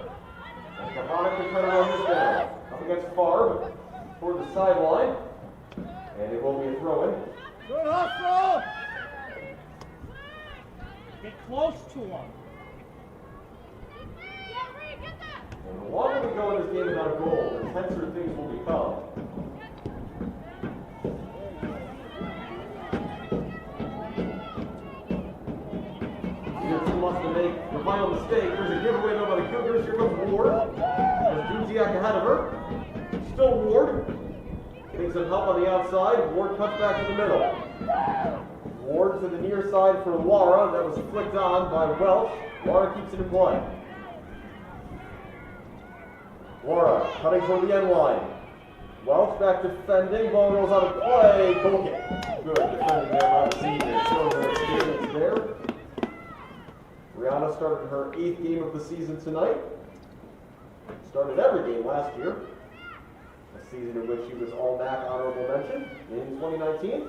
And Kahanic to try to run this down. Up against Farb toward the sideline. And it will be a throw-in. Good hustle! Get close to him. And the longer we go in this game without a goal, the tenser things will become. Wants to make the final mistake. There's a giveaway though by the Cougars. Here comes Ward. There's Duziak ahead of her. Still Ward. Getting some help on the outside. Ward cuts back to the middle. Ward to the near side for Laura. That was flicked on by Welch. Laura keeps it in play. Laura cutting toward the end line. Welch back defending. Ball rolls out of play. Goal kick. Good defending there by the senior. Shows her experience there. Brianna started her 8th game of the season tonight. Started every game last year. A season in which she was All-MAC honorable mention in 2019.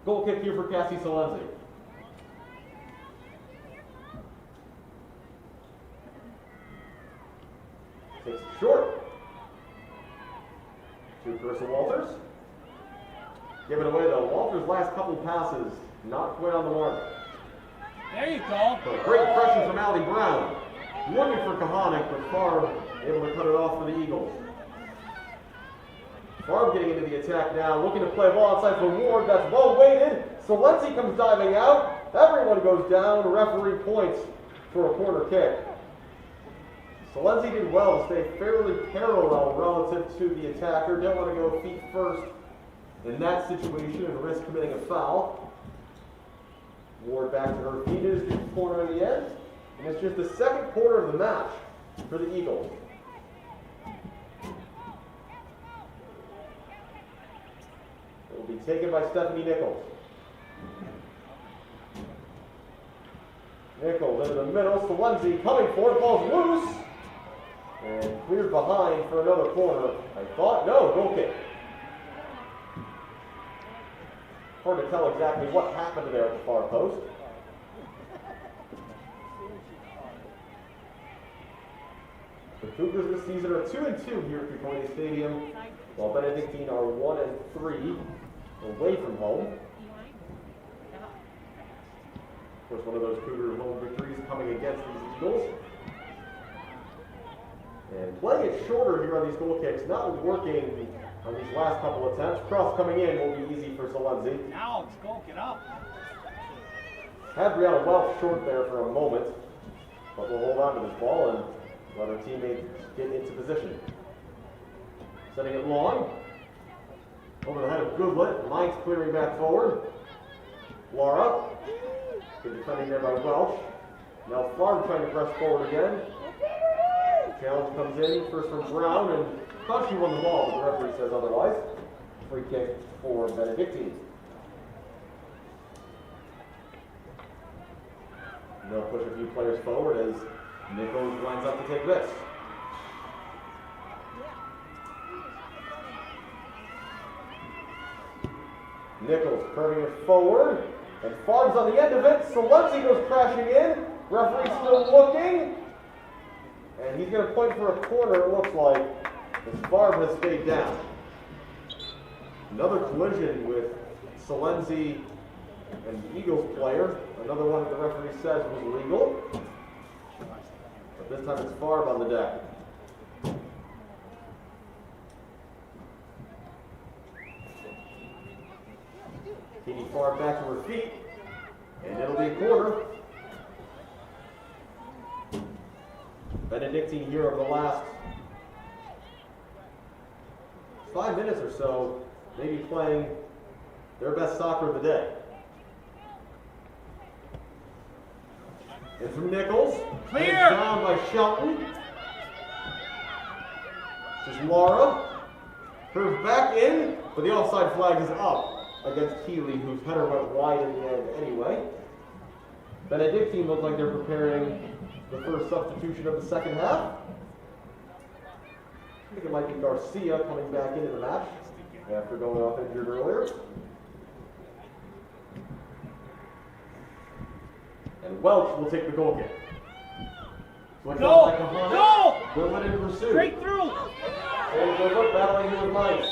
Goal kick here for Cassie Salenzi. Takes it short. To Carissa Walters. Give it away though. Walters' last couple passes not quite on the mark. There you go. So great pressure from Allie Brown. Looking for Kahanic, but Farb able to cut it off for the Eagles. Farb getting into the attack now, looking to play a ball outside for Ward. That's well weighted. Salenzi comes diving out. Everyone goes down. Referee points for a corner kick. Salenzi did well to stay fairly parallel relative to the attacker. Don't want to go feet first in that situation and risk committing a foul. Ward back to her feet is the corner in the end. And it's just the second quarter of the match for the Eagles. It will be taken by Stephanie Nichols. Nichols into the middle. Salenzi coming for it. Ball's loose. And cleared behind for another corner. I thought, no, goal kick. Hard to tell exactly what happened there at the far post. The Cougars this season are 2-2 here at Concordia Stadium, while Benedictine are 1-3 away from home. Of course, one of those Cougar home victories coming against these Eagles. And playing it shorter here on these goal kicks, not working on these last couple attempts. Cross coming in will be easy for Salenzi. Now let's go, get up. Had Brianna Welch short there for a moment, but we'll hold on to this ball and let our teammate get into position. Setting it long. Over the head of Goodlet. Lines clearing back forward. Laura. Good defending there by Welch. Now Farb trying to press forward again. Challenge comes in, first from Brown, and thought she won the ball, but the referee says otherwise. Free kick for Benedictine. They'll push a few players forward as Nichols lines up to take this. Nichols curving it forward, and Farb's on the end of it. Salenzi goes crashing in. Referee still looking. And he's going to point for a corner, it looks like, as Farb has stayed down. Another collision with Salenzi and the Eagles player. Another one that the referee says was legal. But this time it's Farb on the deck. far back to her feet. And it'll be a corner. Benedictine here over the last 5 minutes or so, maybe playing their best soccer of the day. And from Nichols. Clear! And down by Shelton. This is Laura. Curves back in, but the offside flag is up against Keeley, whose header went wide in the end anyway. Benedictine look like they're preparing the first substitution of the second half. I think it might be Garcia coming back into the match after going off injured earlier. And Welch will take the goal kick. So Go! Goodwin in pursuit. Straight through! And Goodwin battling here with Mike.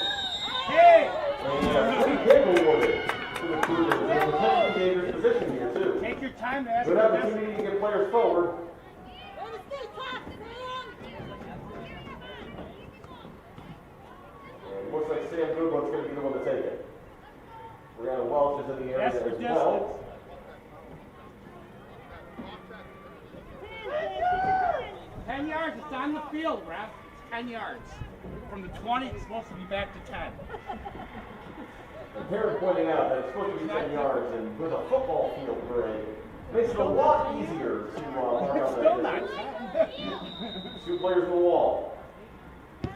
Hey! And free kick awarded to the Cougars. They're in a technically dangerous position here, too. Take your time to ask Good the best. opportunity to get players forward. And it looks like Sam Goodwin's going to be the one to take it. Brianna Welch is in the area Yes, as for well. 10 yards, it's on the field, ref. It's 10 yards. From the 20, it's supposed to be back to 10. The parent pointing out that it's supposed to be 10 yards, and with a football field parade, makes it a lot easier to mark It's out still that not distance. 10. 2 players in the wall.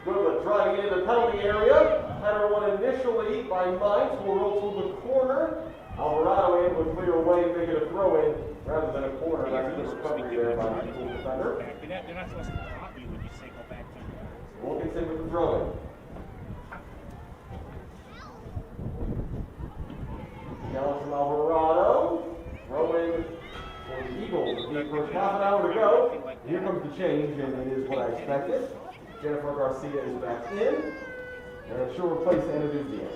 Goodwin driving into the penalty area. Header one initially by Mines will roll to the corner. Alvarado able to clear away and make it a throw-in rather than a corner. That's a good recovery there by the goal defender. They're not supposed to pop you when you say go back 10 yards. Wilkinson with the throw-in. Challenge from Alvarado. Throw-in for the Eagles. The first half an hour to go. Here comes the change, and it is what I expected. Jennifer Garcia is back in, and she'll replace Anna Duzian.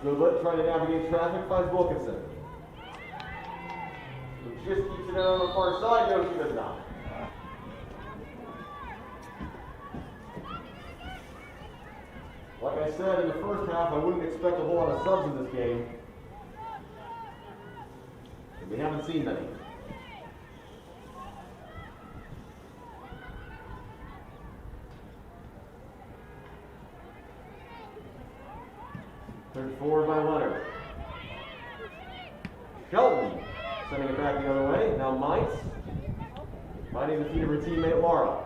Goodlet trying to navigate traffic, finds Wilkinson. Who just keeps it out on the far side. No, she does not. Like I said, in the first half, I wouldn't expect a whole lot of subs in this game. And we haven't seen many. Turned forward by Leonard. Shelton sending it back the other way. Now Mites finding the feet of her teammate Laura.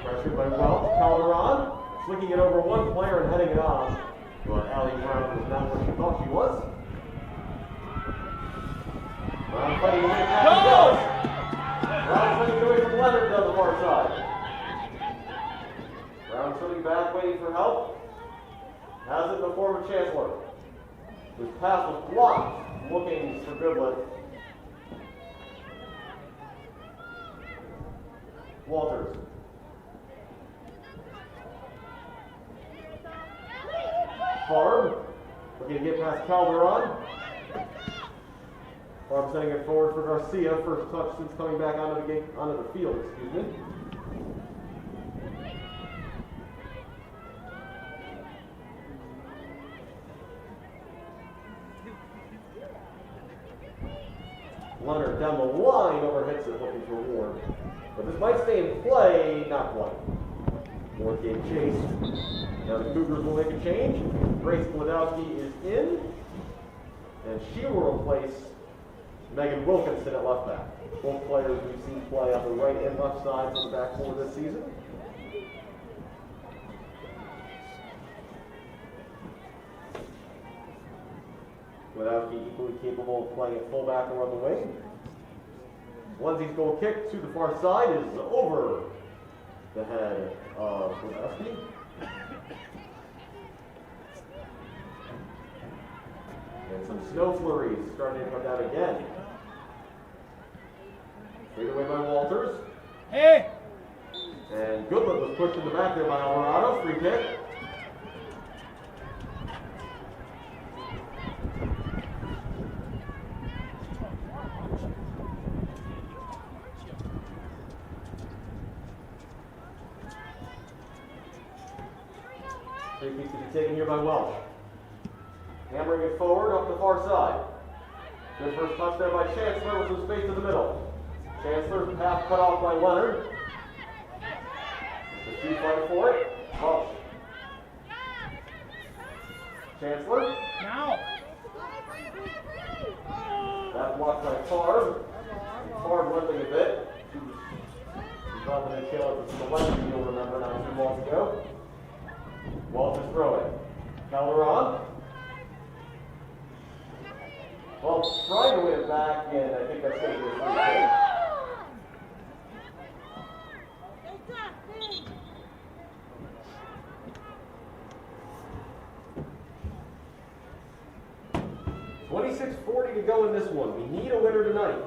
Pressured by Welch. Calderon flicking it over one player and heading it on. But Allie Brown was not where she thought she was. Brown fighting away back to Welch. Brown fighting away from Leonard down the far side. Brown swimming back, waiting for help. Has it in the form of Chancellor. His pass was blocked, looking for Goodlet. Walters. Farm, looking to get past Calderon. Farm sending it forward for Garcia. First touch since coming back onto the field, excuse me. Leonard down the line overhits it, looking for a warn. But this might stay in play, not quite. North game chase. Now the Cougars will make a change. Grace Bladowski is in. And she will replace Megan Wilkinson at left back. Both players we've seen play on the right and left sides of the back four this season. Bladowski equally capable of playing at fullback or on the wing. Lindsay's goal kick to the far side is over the head of Bladowski. And some snow flurries starting to come down again. Straight away by Walters. Hey! And Goodlet was pushed in the back there by Alvarado. Free kick. Free kick's to be taken here by Welch. Hammering it forward up the far side. Good first touch there by Chancellor with some space to the middle. Chancellor's path cut off by Leonard. The two fight for it. Welch. Chancellor. Now. That blocked by Favre. Favre limping a bit. He caught the tail at the left, you'll remember not too long ago. Welch is throwing. Calderon. Well, trying to win it back, and I think that's going to be a free kick. $26:40 to go in this one. We need a winner tonight.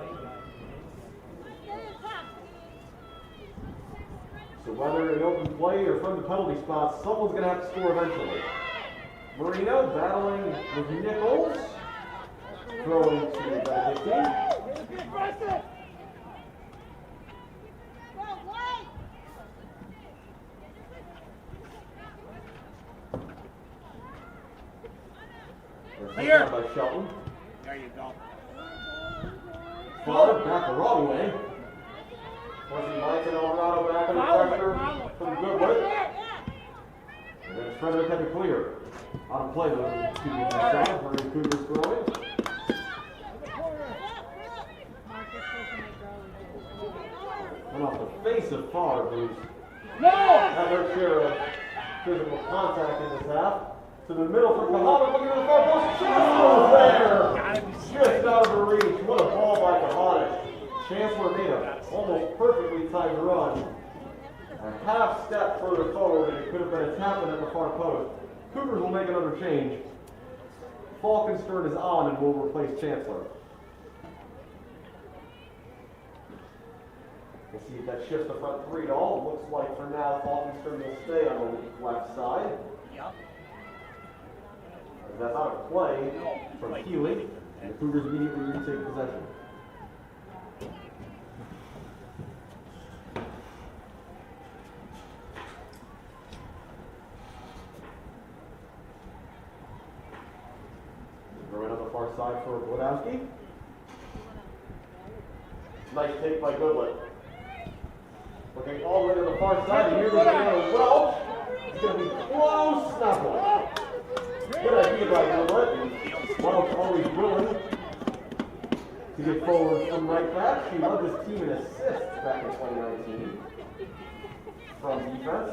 So whether in open play or from the penalty spot, someone's going to have to score eventually. Marino battling with Nichols. Throwing to Benedictine. Clear. By Shelton. There you go. Far back the wrong way. Forcing Mike and Alvarado back under pressure from Goodwood. And then Frederick had to clear. On play the two side where the Cougars throwing. And off the face of Favre, who's had her share of physical contact in this half. To the middle for Kahana, looking at the far post. Chancellor there! Just out of her reach. What a ball by Kahana. Chancellor made a almost perfectly timed run. A half step further forward, and it could have been a tap in at the far post. Cougars will make another change. Falkenstern is on and will replace Chancellor. We'll see if that shifts the front three at all. Looks like for now Falkenstern will stay on the left side. Yep. That's out of play from Healy, and the Cougars immediately retake possession. Throw it on the far side for Wladowski. Nice take by Goodwood. Looking all the way to the far side, and here we go. Welch. It's going to be close, snuggle. Good idea by Goodwood. Welch always willing to get forward from right back. She led this team in assists back in 2019 from defense.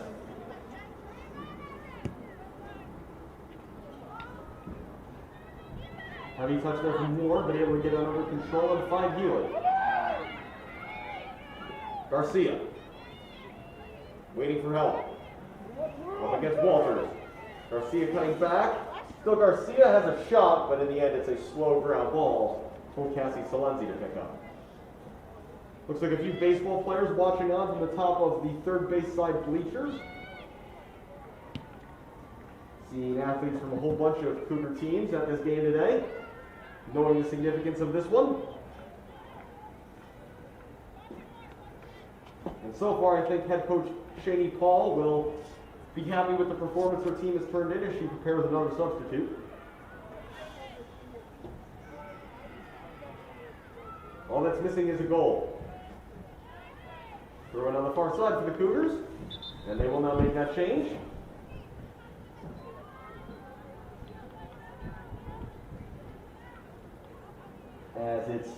Heavy touch there from Moore, but able to get it under control and find Healy. Garcia. Waiting for help. Up against Walters. Garcia cutting back. Still Garcia has a shot, but in the end it's a slow ground ball for Cassie Salenzi to pick up. Looks like a few baseball players watching on from the top of the third base side bleachers. Seeing athletes from a whole bunch of Cougar teams at this game today, knowing the significance of this one. And so far I think head coach Shani Paul will be happy with the performance her team has turned in as she prepares another substitute. All that's missing is a goal. Throw it on the far side for the Cougars, and they will now make that change. As it's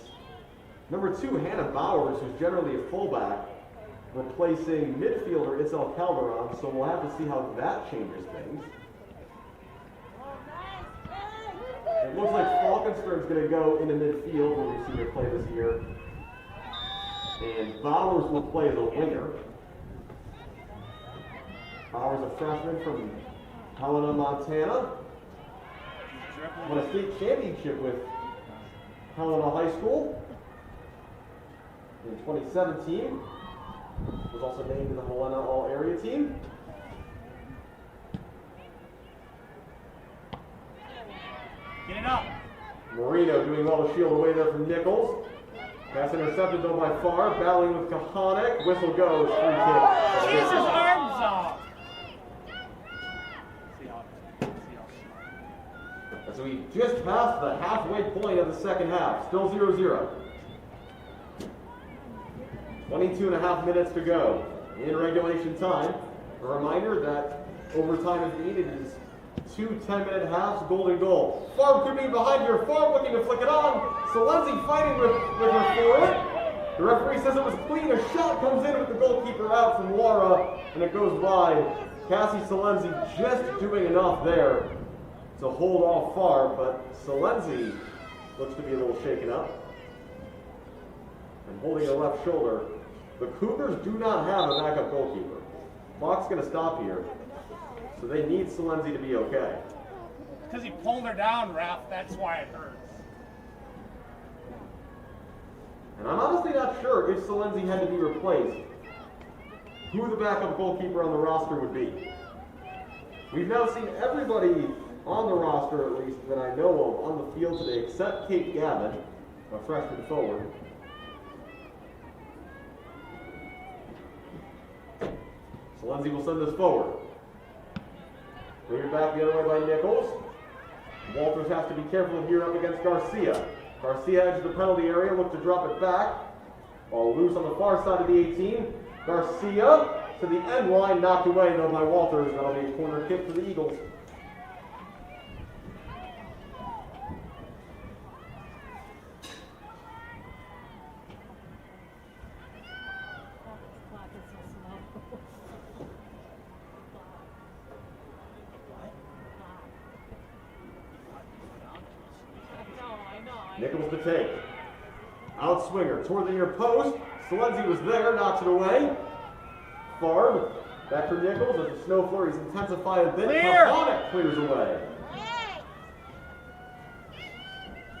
number 2, Hannah Bowers, who's generally a fullback, replacing midfielder Itzel Calderon, so we'll have to see how that changes things. It looks like Falkenstern's going to go into midfield when we've seen her play this year. And Bowers will play as a winger. Bowers, a freshman from Helena, Montana. Won a state championship with Helena High School in 2017. Was also named to the Helena All-Area team. Get it up. Marino doing well to shield away there from Nichols. Pass intercepted though by Favre, battling with Kahanek. Whistle goes, free kick. Jesus, arms off. See how As we just passed the halfway point of the second half, still 0-0. 22 and a half minutes to go in regulation time. A reminder that overtime is needed. It is 2 10-minute halves, golden goal. Farb could be behind here. Farb looking to flick it on. Salenzi fighting with her forward. The referee says it was clean. A shot comes in with the goalkeeper out from Laura, and it goes by. Cassie Salenzi just doing enough there to hold off Farb, but Salenzi looks to be a little shaken up and holding her left shoulder. The Cougars do not have a backup goalkeeper. Clock's going to stop here, so they need Salenzi to be okay. Because he pulled her down, ref. That's why it hurts. And I'm honestly not sure if Salenzi had to be replaced, who the backup goalkeeper on the roster would be. We've now seen everybody on the roster, at least that I know of, on the field today, except Kate Gavin, a freshman forward. Salenzi will send this forward. Cleared back the other way by Nichols. Walters has to be careful here up against Garcia. Garcia edges the penalty area, look to drop it back. Ball loose on the far side of the 18. Garcia to the end line, knocked away though by Walters. That'll be a corner kick for the Eagles. Nichols to take. Outswinger toward the near post. Salenzi was there, knocks it away. Farb back for Nichols as the snow flurries intensify a bit. Kahanic clears away.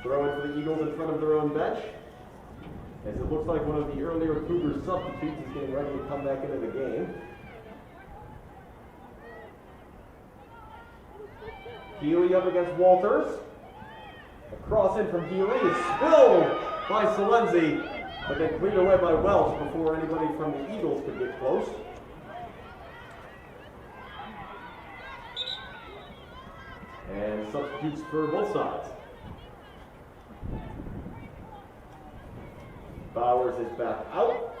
Throw in for the Eagles in front of their own bench. As it looks like one of the earlier Cougars substitutes is getting ready to come back into the game. Healy up against Walters. A cross in from Healy is spilled by Salenzi, but then cleared away by Welch before anybody from the Eagles could get close. And substitutes for both sides. Bowers is back out.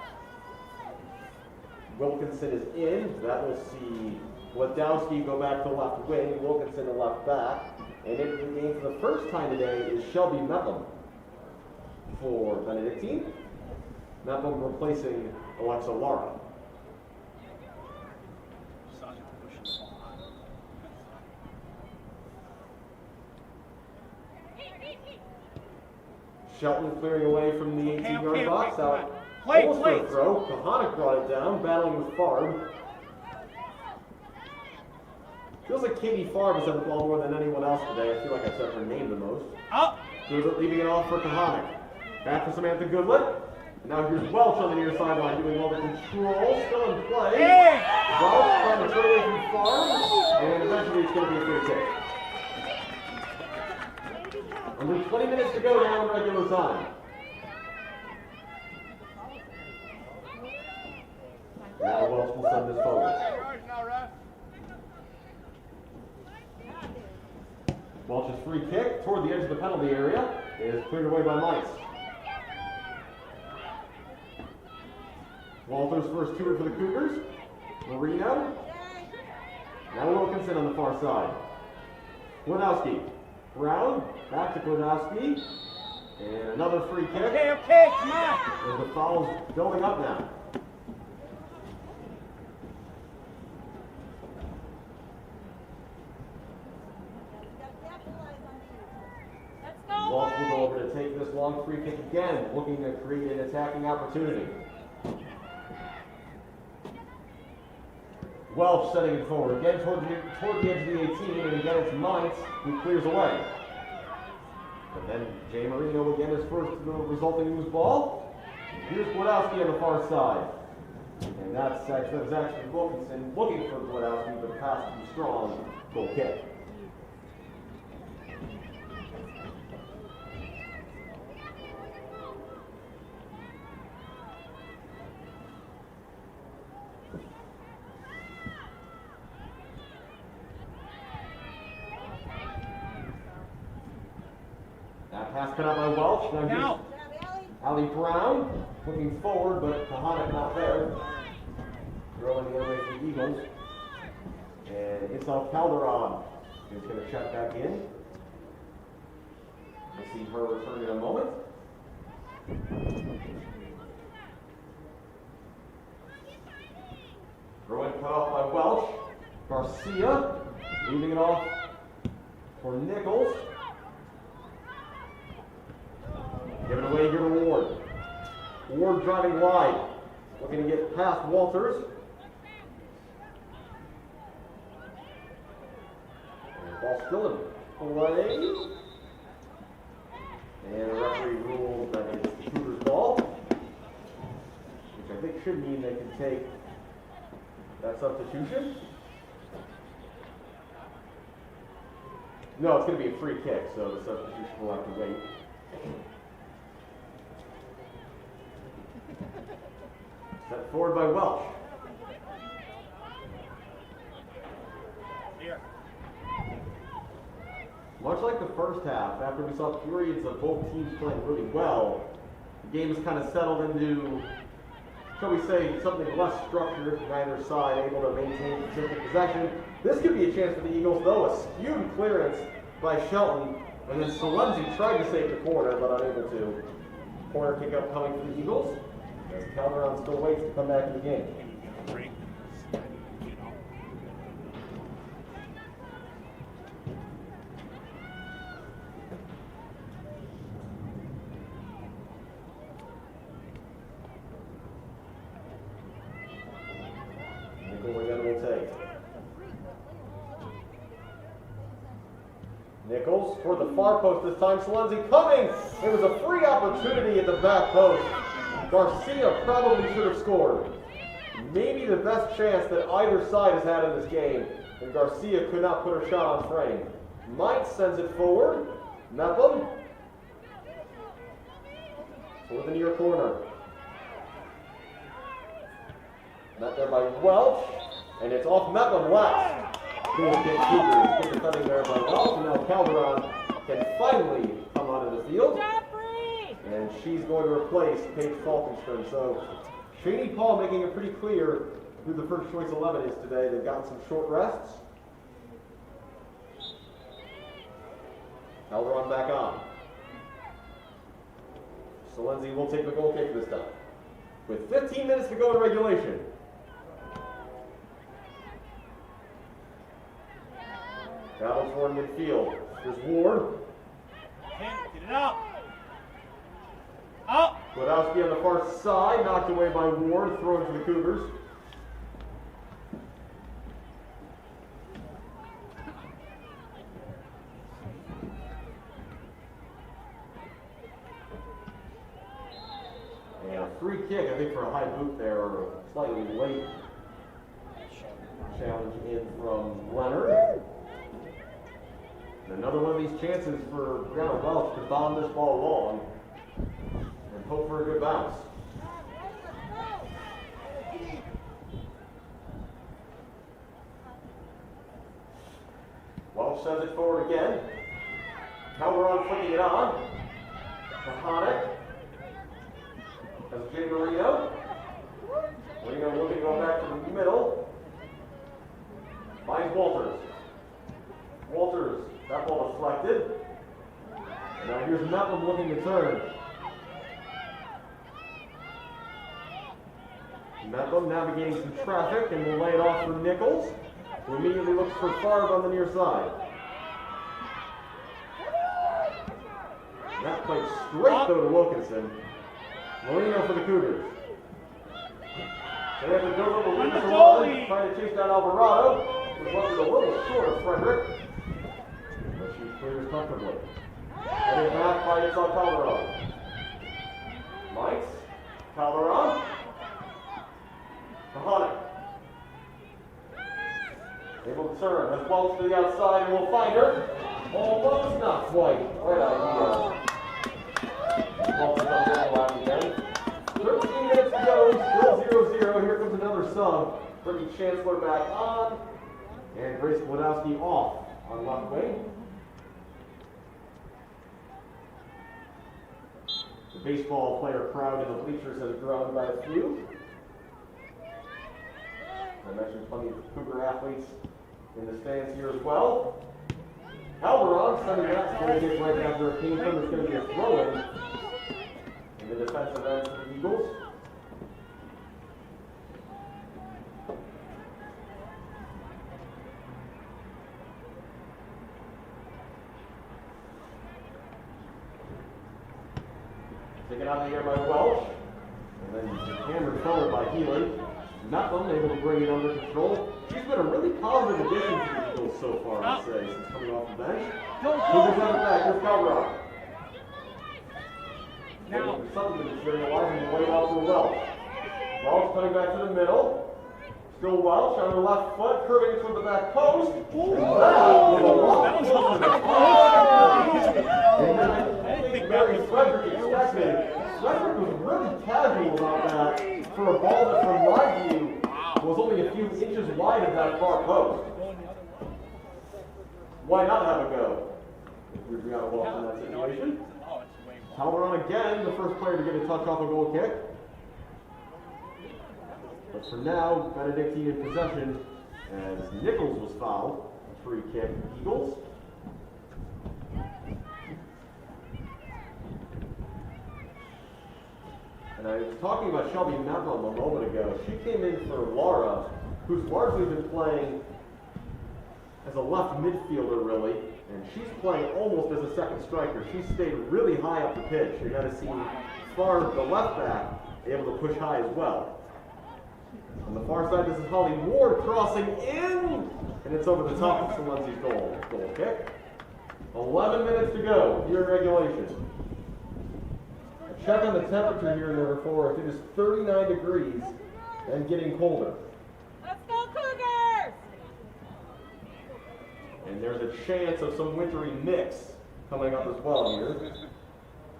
Wilkinson is in. That will see Wadowski go back to left wing, Wilkinson to left back. And into the game for the first time today is Shelby Mepham for Benedictine. Mepham replacing Alexa Lara. Shelton clearing away from the 18-yard box out. Almost for a throw. Kahanic brought it down, battling with Farb. Feels like Katie Farb has had the ball more than anyone else today. I feel like I said her name the most. Goodlet leaving it off for Kahanic. Back for Samantha Goodlet. And now here's Welch on the near sideline doing all the control. Still in play. Welch trying to turn away from Farb. And eventually it's going to be a free kick. Under 20 minutes to go now in regular time. Now Welch will send this forward. Welch's free kick toward the edge of the penalty area is cleared away by Mice. Walters first tutor for the Cougars. Marino. Now Wilkinson on the far side. Glodowski. Brown. Back to Glodowski. And another free kick. Okay, come on. And the foul's building up now. Walsh will go over to take this long free kick again, looking to create an attacking opportunity. Welch setting it forward again toward the edge of the 18, and again it's Mines who clears away. And then Jay Marino again is first to the resulting loose ball. Here's Glodowski on the far side. And that was actually Wilkinson looking for Glodowski, but the pass too strong. Goal kick. pass cut out by Welch. Now Now. here's Allie Brown looking forward, but Kahana not there. Throwing the other way for the Eagles. And it's off Calderon. He's going to check back in. We'll see her return in a moment. Throw in cut off by Welch. Garcia leaving it off for Nichols. Giving away here to Ward. Ward driving wide. Looking to get past Walters. And ball still in play. And the referee rules that it's the Cougars' ball, which I think should mean they can take that substitution. No, it's going to be a free kick, so the substitution will have to wait. Set forward by Welch. Here. Much like the first half, after we saw periods of both teams playing really well, the game has kind of settled into, shall we say, something less structured, neither side able to maintain consistent possession. This could be a chance for the Eagles, though. A skewed clearance by Shelton, and then Salenzi tried to save the corner, but unable to. Corner kick up coming for the Eagles, as Calderon still waits to come back in the game. Nichols toward the far post this time. Salenzi coming. It was a free opportunity at the back post. Garcia probably should have scored. Maybe the best chance that either side has had in this game, and Garcia could not put her shot on frame. Mike sends it forward. Mepham toward the near corner. Met there by Welch, and it's off Mepham left. Good defending there by Welch, and now Calderon can finally come onto the field. And she's going to replace Paige Falkenstrom. So Shani Paul making it pretty clear who the first choice 11 is today. They've gotten some short rests. Calderon back on. Salenzi will take the goal kick this time. With 15 minutes to go in regulation. Battle toward midfield. Here's Ward. Get it up. Up. Wodowski on the far side, knocked away by Ward, thrown to the Cougars. And a free kick, I think, for a high boot there, or a slightly late challenge in from Leonard. And another one of these chances for Brianna Welch to bomb this ball long and hope for a good bounce. Welch sends it forward again. Calderon flicking it on. Kahana. That's Jay Marino. Marino looking to go back to the middle. Finds Walters. Walters, that ball deflected. And now here's Mepham looking to turn. Mepham navigating some traffic and will lay it off for Nichols, who immediately looks for Favre on the near side. That played straight though to Wilkinson. Marino for the Cougars. They have to build up a lead to one, trying to chase down Alvarado. Was left a little short of Frederick, but she clears comfortably. Heading back by Isabel Calderon. Mikes, Calderon, Kahana. Able to turn, has Welch to the outside and will find her. Almost, not quite. Right idea. Welch is on the line again. 13 minutes to go, still 0-0. Here comes another sub. Brittany Chancellor back on. And Grace Wodowski off on left wing. baseball player crowd in the bleachers has grown by a few. I mentioned plenty of Cougar athletes in the stands here as well. Calderon sending that to Benedict right after it came from. It's going to be a throw-in in the defensive end for the Eagles. Taken out of the air by Welch, and then hammered forward by Healy. Mepham able to bring it under control. She's been a really positive addition to the Eagles so far, I'd say, since coming off the bench. Cougars have it back. Here's Calderon. Now, something is materializing the way out for Welch. Welch coming back to the middle. Still Welch on her left foot, curving toward the back post. And that was a lot closer than and then I think Mary Frederick expected. Frederick was really casual about that for a ball that, from my view, was only a few inches wide of that far post. Why not have a go? We got a Welch in that situation. Calderon again, the first player to get a touch off a goal kick. But for now, Benedictine in possession as Nichols was fouled. A free kick, Eagles. And I was talking about Shelby Mepham a moment ago. She came in for Laura, who's largely been playing as a left midfielder, really. And she's playing almost as a second striker. She stayed really high up the pitch. You're going to see far the left back able to push high as well. On the far side, this is Holly Ward crossing in, and it's over the top of Salenzi's goal kick. 11 minutes to go here in regulation. A check on the temperature here in the fourth. It is 39 degrees and getting colder. Let's go Cougars! And there's a chance of some wintry mix coming up as well here.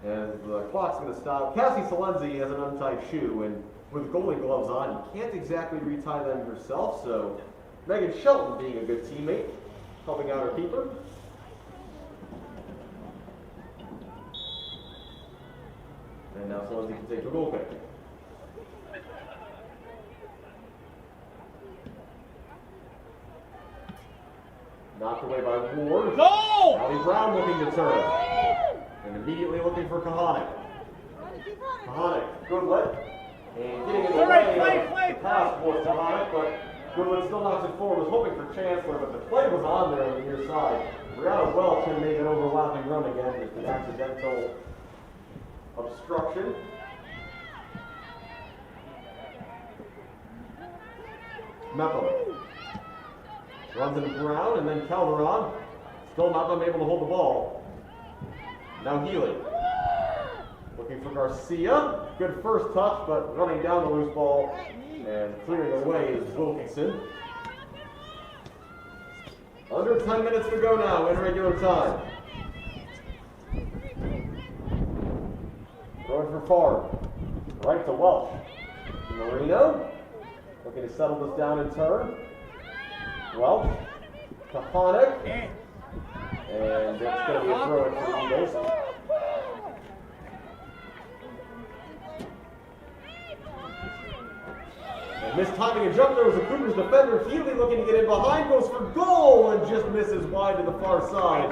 As the clock's going to stop. Cassie Salenzi has an untied shoe, and with goalie gloves on, you can't exactly retie them yourself, so Megan Shelton being a good teammate, helping out her keeper. And now Salenzi can take the goal kick. Knocked away by Ward. Go! Allie Brown looking to turn. And immediately looking for Kahanik. Kahanik, Goodlet. And getting in the way of the pass was Kahanik, but Goodlet still knocks it forward. Was hoping for Chancellor, but the play was on there on the near side. Brianna Welch had made an overlapping run again, just an accidental obstruction. Mepham runs into Brown, and then Calderon. Still not able to hold the ball. Now Healy. Looking for Garcia. Good first touch, but running down the loose ball and clearing away is Wilkinson. Under 10 minutes to go now in regular time. Going for Favre. Right to Welch. Marino. Looking to settle this down in turn. Welch. Kahanik. And it's going to be a throw in for the Eagles. And mistiming a jump, there was a Cougars defender. Healy looking to get in behind, goes for goal and just misses wide to the far side.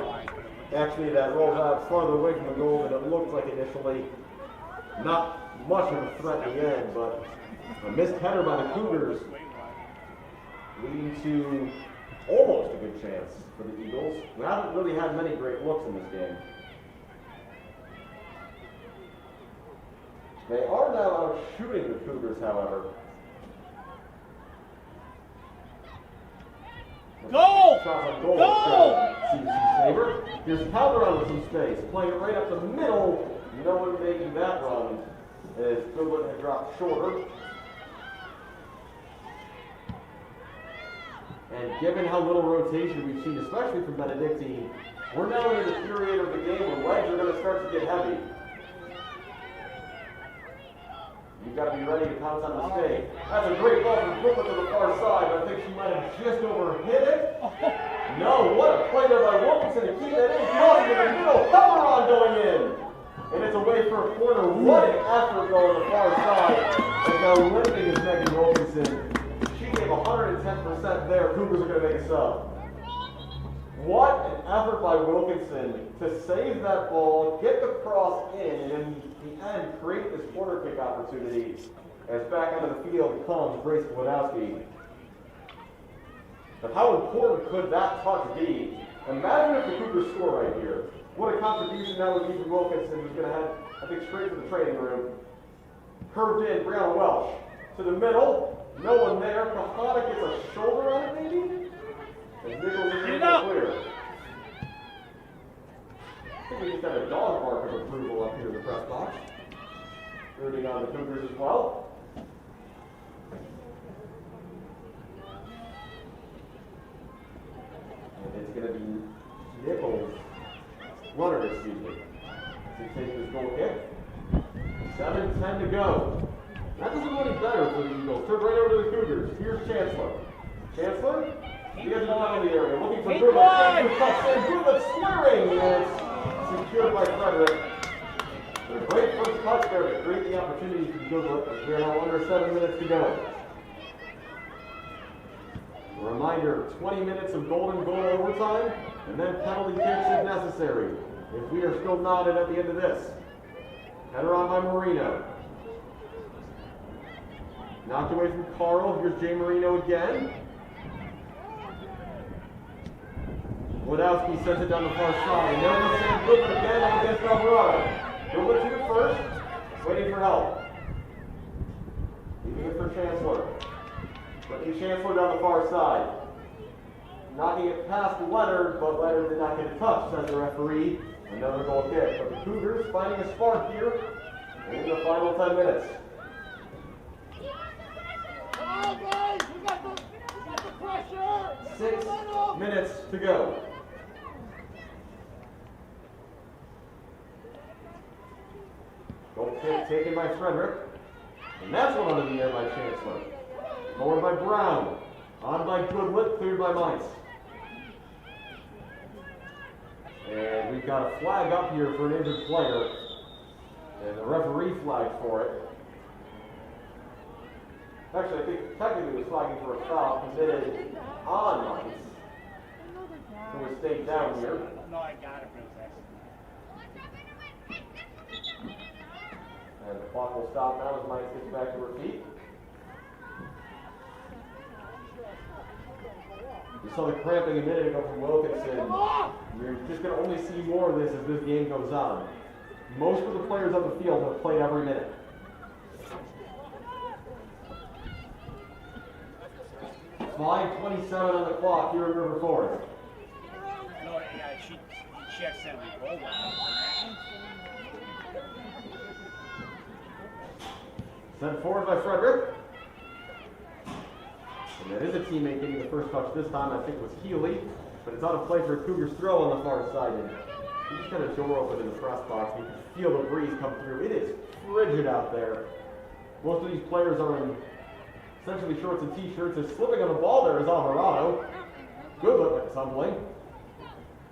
Actually, that rolls out farther away from the goal than it looked like initially. Not much of a threat in the end, but a missed header by the Cougars, leading to almost a good chance for the Eagles. We haven't really had many great looks in this game. They are now out shooting the Cougars, however. Go! Shots on goal. Go! CBC's favor. Here's Calderon with some space, playing it right up the middle. No one making that run as Goodwin had dropped shorter. And given how little rotation we've seen, especially from Benedictine, we're now into the period of the game where legs are going to start to get heavy. You've got to be ready to pounce on mistake. That's a great ball from Brooklyn to the far side, but I think she might have just overhit it. No, what a play there by Wilkinson to keep that in. Crossing in the middle, Calderon going in. And it's away for a corner. What an effort going to the far side. And now lifting is Megan Wilkinson. She gave 110% there. Cougars are going to make a sub. What an effort by Wilkinson to save that ball, get the cross in, and in the end create this corner kick opportunity. As back onto the field comes Grace Wodowski. But how important could that touch be? Imagine if the Cougars score right here. What a contribution that would be for Wilkinson, who's going to head, I think, straight to the training room. Curved in, Brianna Welsh. To the middle, no one there. Kahana gets a shoulder on it, maybe? And Nichols is clear. I think we just got a dog mark of approval up here in the press box. Rooting on the Cougars as well. And it's going to be Nichols, runner, excuse me, to take this goal kick. 7:10 to go. That doesn't go any better for the Eagles. Turn right over to the Cougars. Here's Chancellor. Chancellor, he has the penalty area. Looking for Goodlett. Goodlett squaring. And it's secured by Frederick. A great first touch there to create the opportunity for Goodlett. We're now under 7 minutes to go. A reminder, 20 minutes of golden goal overtime, and then penalty kicks if necessary. If we are still knotted at the end of this. Header on by Marino. Knocked away from Carl. Here's Jay Marino again. Wodowski sends it down the far side. And there we see Goodlett again up against Alvarado. Goodlett took it first, waiting for help. Leaving it for Chancellor. Putting Chancellor down the far side. Knocking it past Leonard, but Leonard did not get a touch, says the referee. Another goal kick. But the Cougars finding a spark here in the final 10 minutes. Oh, guys, we got the pressure. 6 minutes to go. Goal kick taken by Frederick. And that's one under the air by Chancellor. Forward by Brown. On by Goodlett, cleared by Mainz. And we've got a flag up here for an injured player. And the referee flagged for it. Actually, I think technically he was flagging for a foul committed on Mainz, who has stayed down here. No, I got it, Princess. And the clock will stop now as Mainz gets back to her feet. You saw the cramping a minute ago from Wilkinson. You're just going to only see more of this as this game goes on. Most of the players on the field have played every minute. .5:27 on the clock here in River Forest. No, yeah, she accidentally rolled on. Sent forward by Frederick. And that is a teammate getting the first touch this time. I think it was Healy. But it's out of play for a Cougars throw on the far side. And he just got a door open in the press box. You can feel the breeze come through. It is frigid out there. Most of these players are in essentially shorts and t-shirts. Is slipping on the ball there is Alvarado. Good look at tumbling.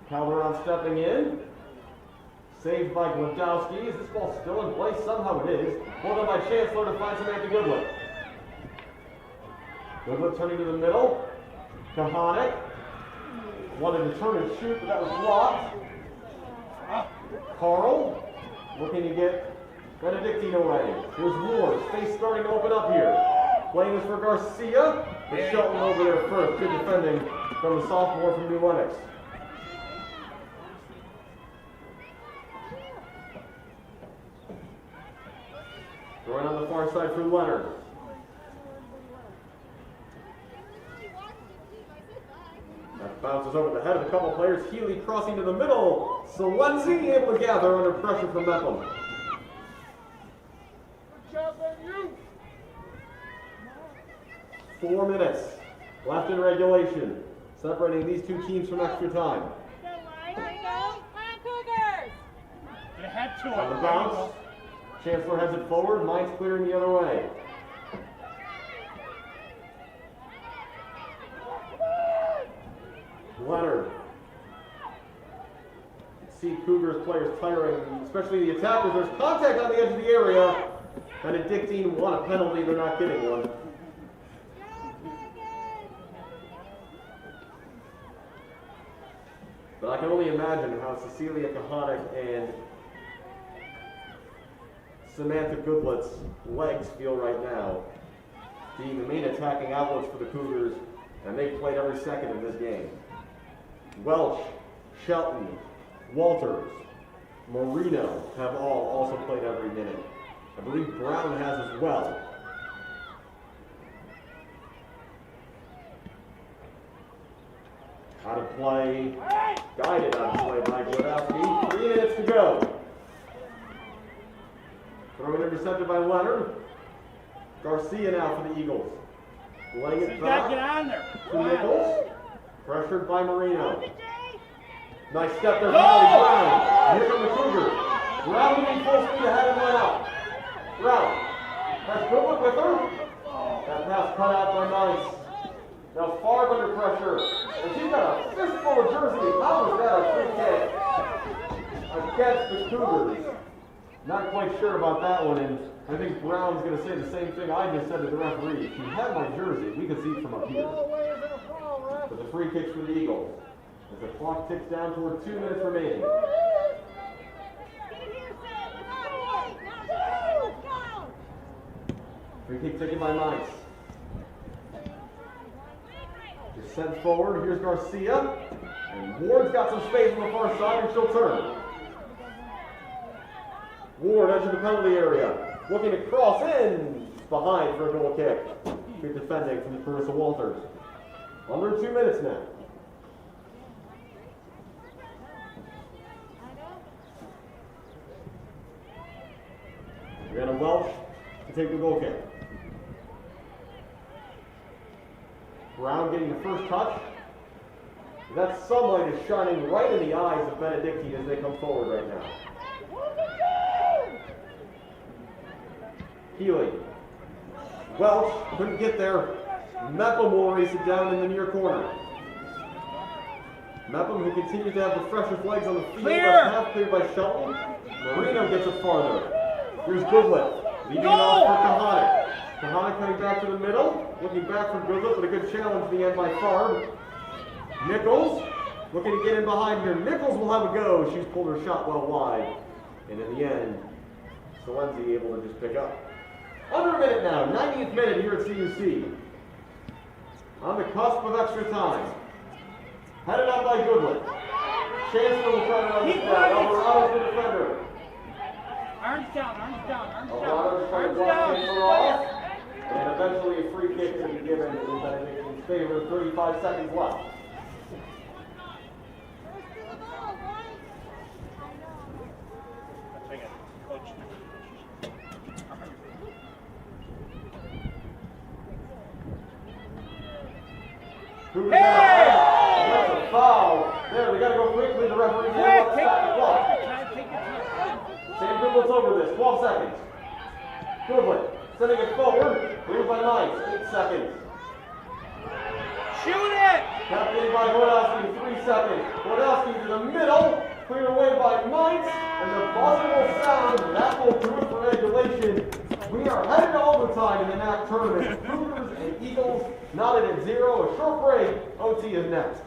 Calderon stepping in. Saved by Wodowski. Is this ball still in place? Somehow it is. Pulled up by Chancellor to find Samantha Goodlett. Goodlett turning to the middle. Kahanic. Wanted to turn and shoot, but that was blocked. Carl looking to get Benedictine away. Here's Moore. Space starting to open up here. Playing this for Garcia. But Shelton over there first. Good defending from the sophomore from New Lenox. Throwing on the far side for Leonard. That bounces over the head of a couple players. Healy crossing to the middle. Salenzi able to gather under pressure from Mepham. 4 minutes left in regulation, separating these two teams from extra time. Get ahead to On the bounce, Chancellor heads it forward. Mainz clearing the other way. Leonard see Cougars players tiring, especially the attackers. There's contact on the edge of the area. Benedictine won a penalty. They're not getting one. But I can only imagine how Cecilia Kahanic and Samantha Goodlet's legs feel right now, being the main attacking outlets for the Cougars, and they've played every second in this game. Welch, Shelton, Walters, Marino have all also played every minute. I believe Brown has as well. How to play, guided on play by Glodowski. 3 minutes to go. Throw intercepted by Leonard. Garcia now for the Eagles. Laying it You gotta get back on there. to Nichols. Pressured by Marino. Nice step there Go! from Brown. Here come the Cougars. Brown moving full speed ahead and line out. Brown has Goodwood with her. That pass cut out by Nice. Now Favre under pressure. And she's got a fistful of jersey. How was that a free kick? Against the Cougars. Not quite sure about that one, and I think Brown's going to say the same thing I just said to the referee. She had my jersey. We could see it from up here. But the free kick's for the Eagles. As the clock ticks down toward 2 minutes remaining. Free kick taken by Mice. Just sent forward. Here's Garcia. And Ward's got some space on the far side, and she'll turn. Ward, edge of the penalty area. Looking to cross in. Behind for a goal kick. Good defending from Carissa Walters. Under 2 minutes now. We're going to Welch to take the goal kick. Brown getting the first touch. That sunlight is shining right in the eyes of Benedictine as they come forward right now. Healy. Welch couldn't get there. Mepham will race it down in the near corner. Mepham, who continues to have the freshest legs on the field, Clear! half cleared by Shelton. Marino gets it farther. Here's Goodlet, leaving it off for Kahanic. Kahanic coming back to the middle, looking back for Goodlet, but a good challenge at the end by Favre. Nichols, looking to get in behind here. Nichols will have a go. She's pulled her shot well wide. And in the end, Salenzi able to just pick up. Under a minute now, 90th minute here at CUC. On the cusp of extra time. Headed up by Goodlet. Chancellor will try to run this down. Alvarado's the defender. Arms down, arms down, arms down. Alvarado's trying to Arms block down. Chancellor off. And eventually a free kick to be given in Benedictine's favor. 35 seconds left. Hey! That's a foul. There, we got to go quickly. The referee's Quick, going to take stop the clock. take your time. Sam Goodlet's over this. 12 seconds. Goodlet sending it forward. Cleared by Knight. 8 seconds. Shoot it! Captained by Glodowski. 3 seconds. Glodowski to the middle. Cleared away by Knight. And the buzzer will sound. That will do it for regulation. We are headed to overtime in the NAC tournament. Cougars and Eagles knotted at 0. A short break. OT is next.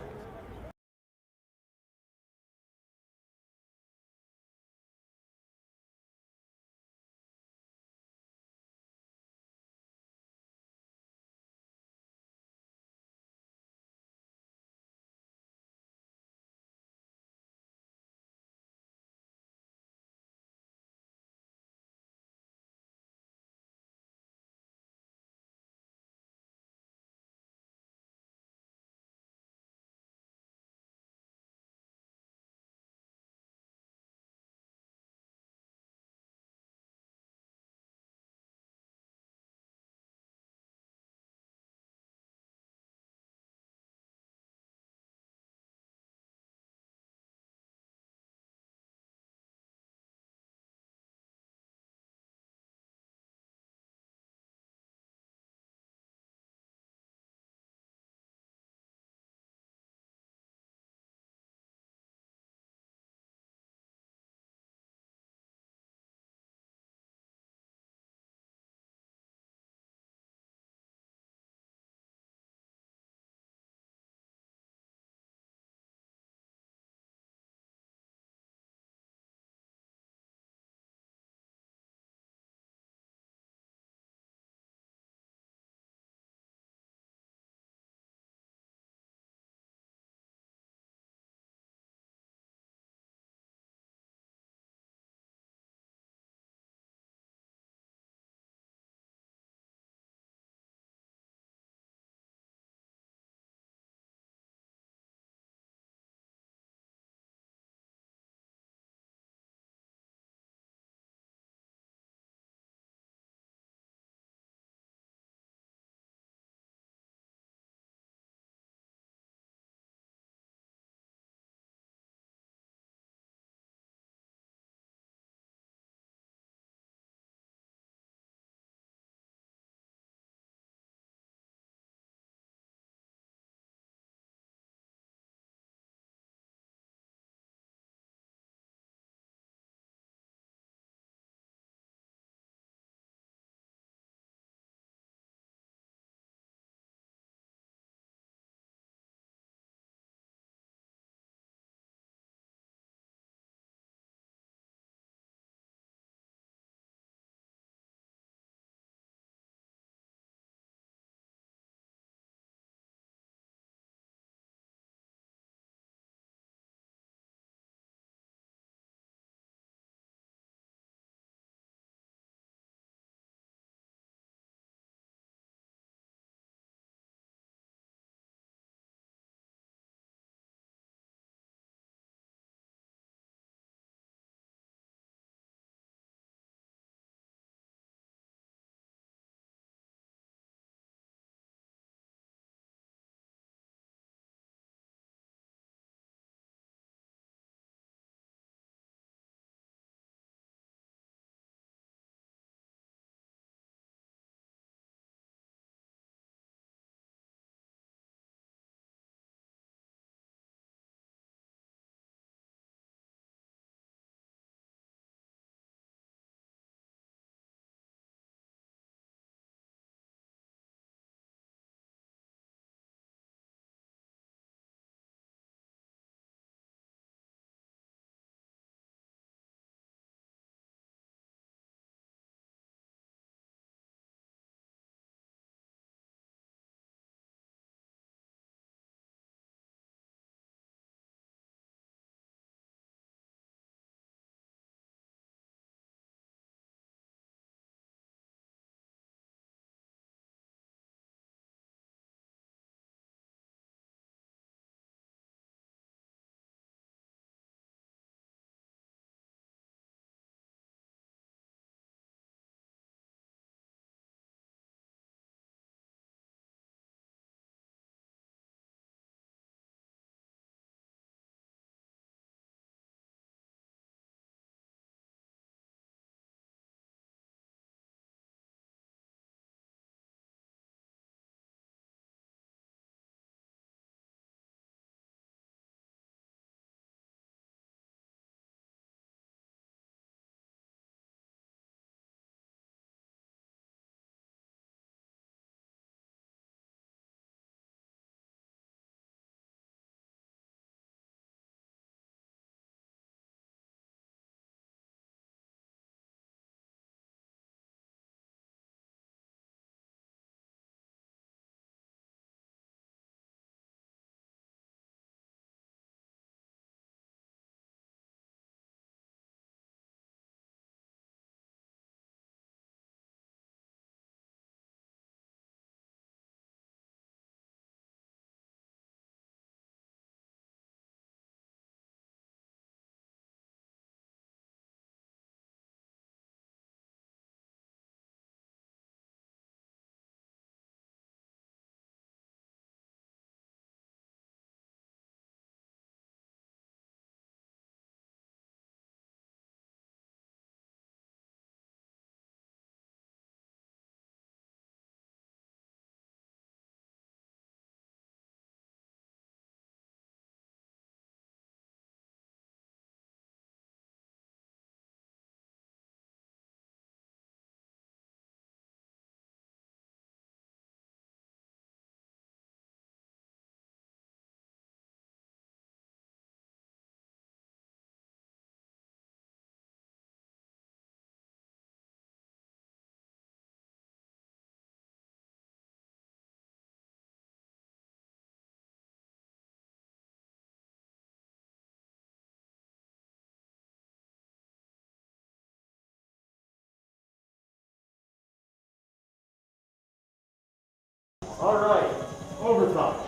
overtime.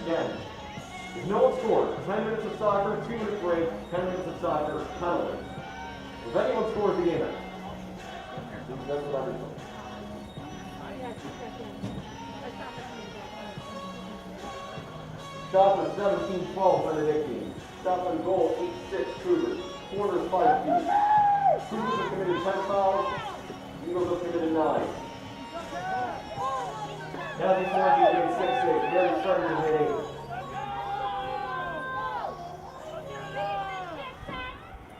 Again, if no one scores, 10 minutes of soccer, 2-minute break, 10 minutes of soccer, penalty. If anyone scores, the game ends. That's what I've been told. Shot for 17-12 Benedictine. Shot on goal 8-6 Cougars. Corners 5 feet. Cougars have committed 10 fouls. Eagles have committed 9. Kathy Forgy made 6-8. Mary Shruggers made 8.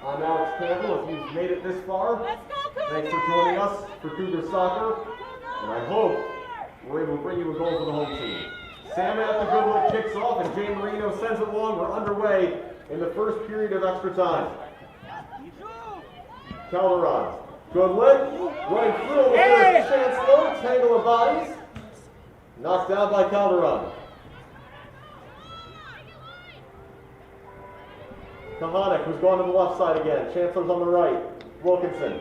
I'm Alex Campbell. If you've made it this far, thanks for joining us for Cougar Soccer. And I hope we're able to bring you a goal for the home team. Sam at the Goodwood kicks off and Jay Marino sends it long. We're underway in the first period of extra time. Calderon. Goodwood running through with their Chancellor. Tangle of bodies. Knocked down by Calderon. Kahanik, who's gone to the left side again. Chancellor's on the right. Wilkinson.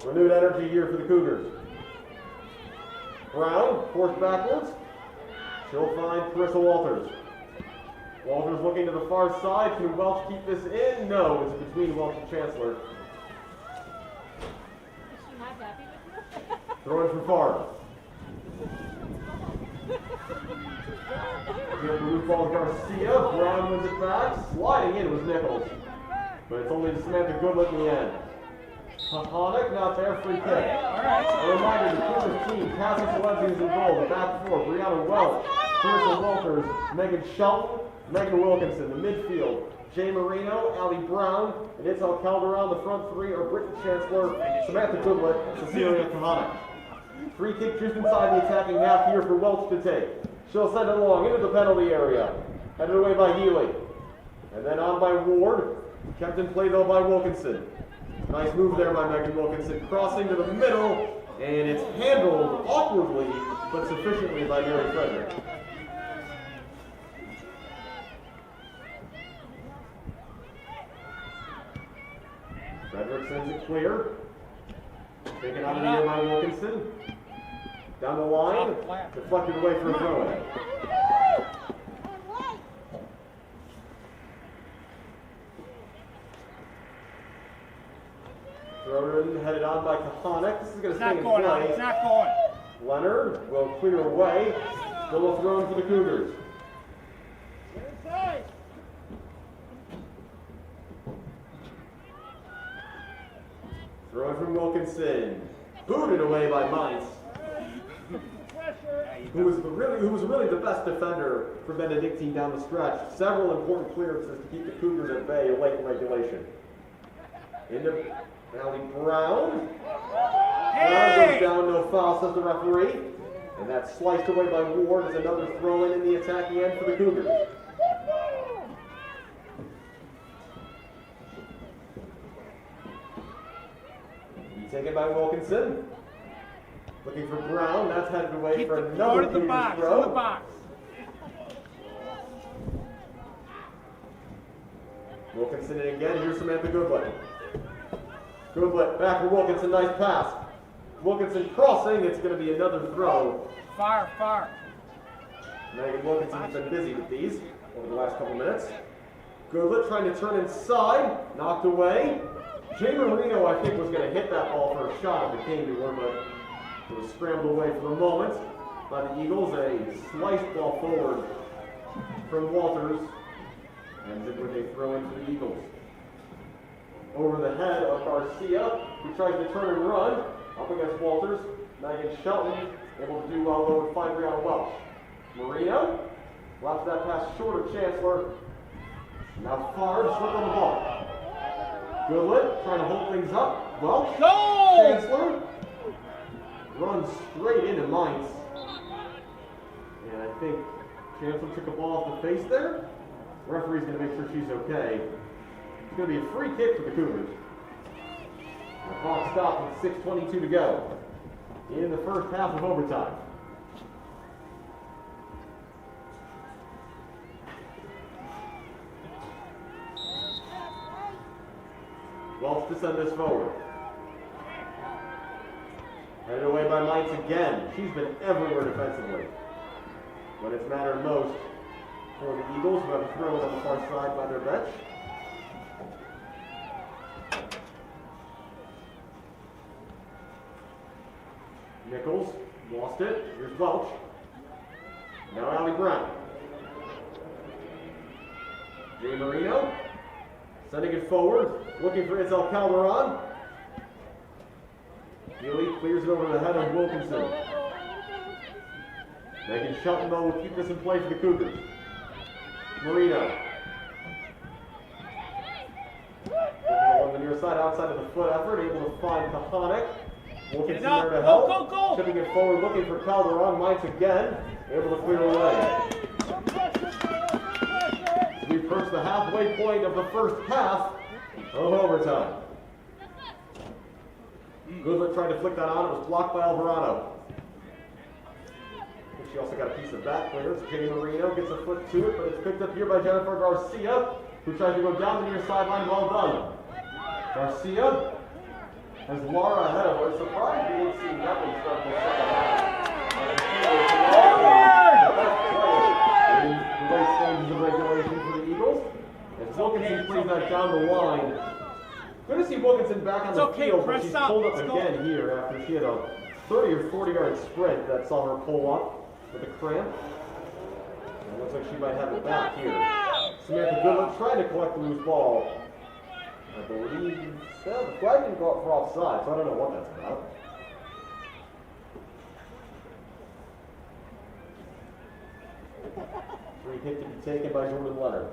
Renewed energy here for the Cougars. Brown, forced backwards. She'll find Carissa Walters. Walters looking to the far side. Can Welch keep this in? No, it's between Welch and Chancellor. Is she not happy with you? Throwing for far. Here the loop ball Garcia. Brown wins it back. Sliding in was Nichols. But it's only to Samantha Goodlett in the end. Kahanik, not there, free kick. A reminder, the Cougars team, Cassie Salenzi is in goal. The back four, Brianna Welch, Carissa Walters, Megan Shelton, Megan Wilkinson. The midfield, Jay Marino, Allie Brown, and Itzel Calderon. The front three are Britton Chancellor, Samantha Goodlett, and Cecilia Kahanik. Free kick just inside the attacking half here for Welch to take. She'll send it along into the penalty area. Headed away by Healy. And then on by Ward. Kept in play though by Wilkinson. Nice move there by Megan Wilkinson. Crossing to the middle. And it's handled awkwardly, but sufficiently by Mary Frederick. Frederick sends it clear. Taken out of the air by Wilkinson. Down the line. Deflected away for a throw-in. Throw-in headed on by Kahanik. This is going to stay in play. It's not going. Leonard will clear away. Still a throw-in for the Cougars. Throw from Wilkinson. Booted away by Mainz. Who was really the best defender for Benedictine down the stretch. Several important clearances to keep the Cougars at bay late in regulation. Into Allie Brown. Brown goes down, no foul, says the referee. And that's sliced away by Ward as another throw-in the attacking end for the Cougars. Taken by Wilkinson. Looking for Brown. That's headed away for another Cougars throw. In the box. Wilkinson in again. Here's Samantha Goodlett. Goodlett back for Wilkinson. Nice pass. Wilkinson crossing. It's going to be another throw. Far. Megan Wilkinson's been busy with these over the last couple minutes. Goodlett trying to turn inside. Knocked away. Jay Marino, I think, was going to hit that ball for a shot if it came to her, but it was scrambled away for the moment by the Eagles. A sliced ball forward from Walters, and it with a throw in for the Eagles. Over the head of Garcia, who tries to turn and run up against Walters. Megan Shelton able to do well though and find Brianna Welch. Marino left that pass short of Chancellor. Now far to slip on the ball. Goodlett trying to hold things up. Welch, Chancellor runs straight into Mainz. And I think Chancellor took a ball off the face there. The referee's going to make sure she's okay. It's going to be a free kick for the Cougars. The clock stopped with 6:22 to go in the first half of overtime. Welch to send this forward. Headed away by Mainz again. She's been everywhere defensively. when it's mattered most for the Eagles, who have a throw on the far side by their bench. Nichols lost it. Here's Welch. Now Allie Brown. Jay Marino sending it forward, looking for Isel Calderon. Healy clears it over the head of Wilkinson. Megan Shelton, though, will keep this in play for the Cougars. Marino. Looking along the near side, outside of the foot effort, able to find Kahanek. Wilkinson there to help. Go. Tipping it forward, looking for Calderon. Minds again, able to clear away. We approach the halfway point of the first half of overtime. Goodlet tried to flick that on. It was blocked by Alvarado. She also got a piece of back clearance. Jay Marino gets a foot to it, but it's picked up here by Jennifer Garcia, who tries to go down the near sideline. Well done. Garcia has Laura ahead of her. Surprised we didn't see nothing start the second half. In the late stages of regulation for the Eagles. As Wilkinson plays that down the line. Good to see Wilkinson back on the field, but she's pulled up again here after she had a 30 or 40 yard sprint that saw her pull up with a cramp. And it looks like she might have it back here. Samantha Goodland trying to collect the loose ball. I believe the flag didn't go up for offside, so I don't know what that's about. Free hit to be taken by Jordan Leonard.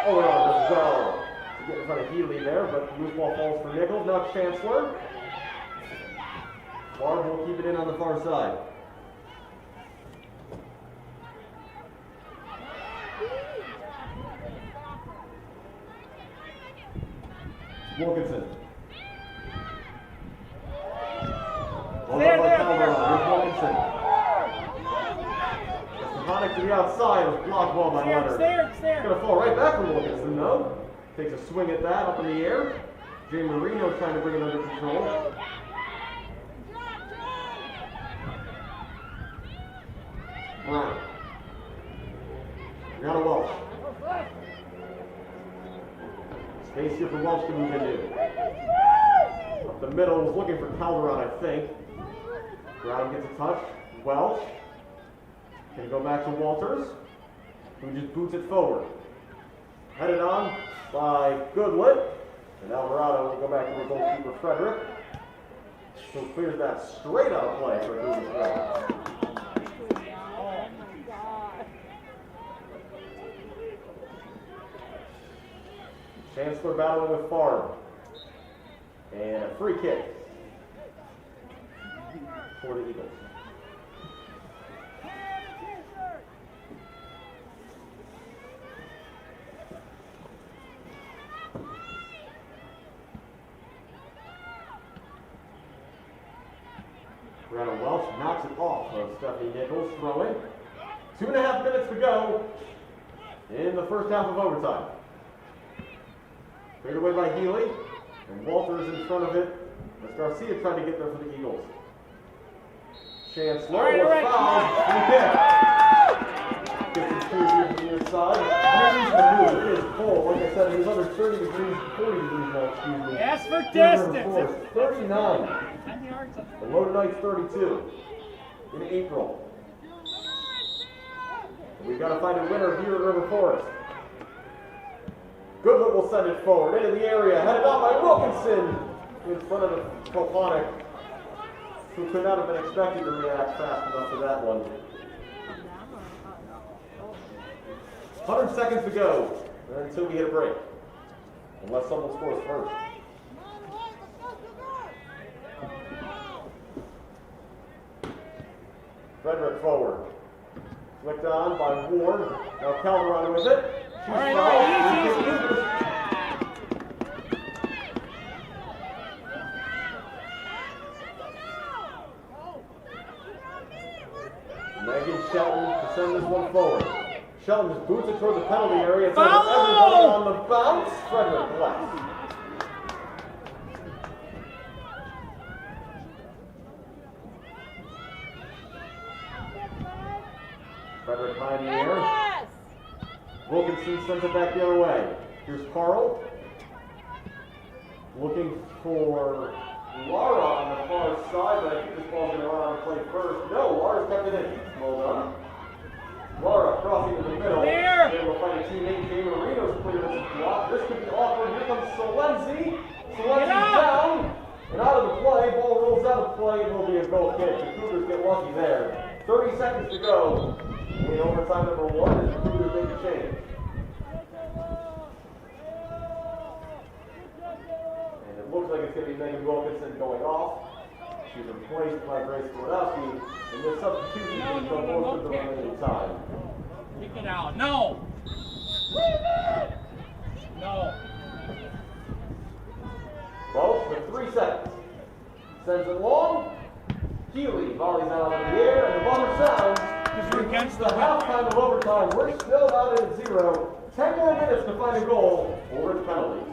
Oh, as well. To get in front of Healy there, but loose ball falls for Nichols. Now Chancellor. Barb will keep it in on the far side. Wilkinson. There. Wilkinson. Kahanek to the outside. It was blocked ball by Leonard. It's there. It's going to fall right back from Wilkinson, though. Takes a swing at that up in the air. Jay Marino trying to bring it under control. Brown. Brianna Welch. Space here for Welch to move into. Up the middle, was looking for Calderon, I think. Brown gets a touch. Welch. Can go back to Walters, who just boots it forward. Headed on by Goodlet. And Alvarado will go back to the goalkeeper, Frederick, who clears that straight out of play for Goodlet. Chancellor battling with Favre. And a free kick for the Eagles. Brianna Welch knocks it off of Stephanie Nichols, throwing. 2.5 minutes to go in the first half of overtime. Cleared away by Healy, and Walters in front of it as Garcia tried to get there for the Eagles. Chancellor was fouled. Free kick. Gets some two here from the inside. It is cold. Like I said, it was under 30 degrees, 40 degrees now, excuse me. As for distance. 39. The low tonight's 32 in April. We've got to find a winner here at River Forest. Goodlet will send it forward into the area, headed out by Wilkinson in front of the Koponic, who could not have been expected to react fast enough to that one. 100 seconds to go until we hit a break, unless someone scores first. Frederick forward. Flicked on by Ward. Now Calderon with it. She's fouled. Megan Shelton to send this one forward. Shelton just boots it toward the penalty area. It's over everybody on the bounce. Frederick left. Frederick high in the air. Yes! Wilkinson sends it back the other way. Here's Carl. Looking for Lara on the far side, but I think this ball's going to run out and play first. No, Lara's kept it in. Well done. Lara crossing in the middle. There! Able to find a teammate. Jay Marino's clear this block. This could be awkward. Here comes Solenzi. Solenzi's down. And out of the play. Ball rolls out of play. It will be a goal kick. The Cougars get lucky there. 30 seconds to go. In overtime number 1 as the Cougars make a change. And it looks like it's going to be Megan Wilkinson going off. She's replaced by Grace Sklodowski. And this substitution can come most of the remaining time. Kick it out. No! No. Both with 3 seconds. Sends it long. Keeley volleys out in the air, and the buzzer sounds. Because we're against The halftime of overtime. We're still out at 0. 10 more minutes to find a goal or a penalty.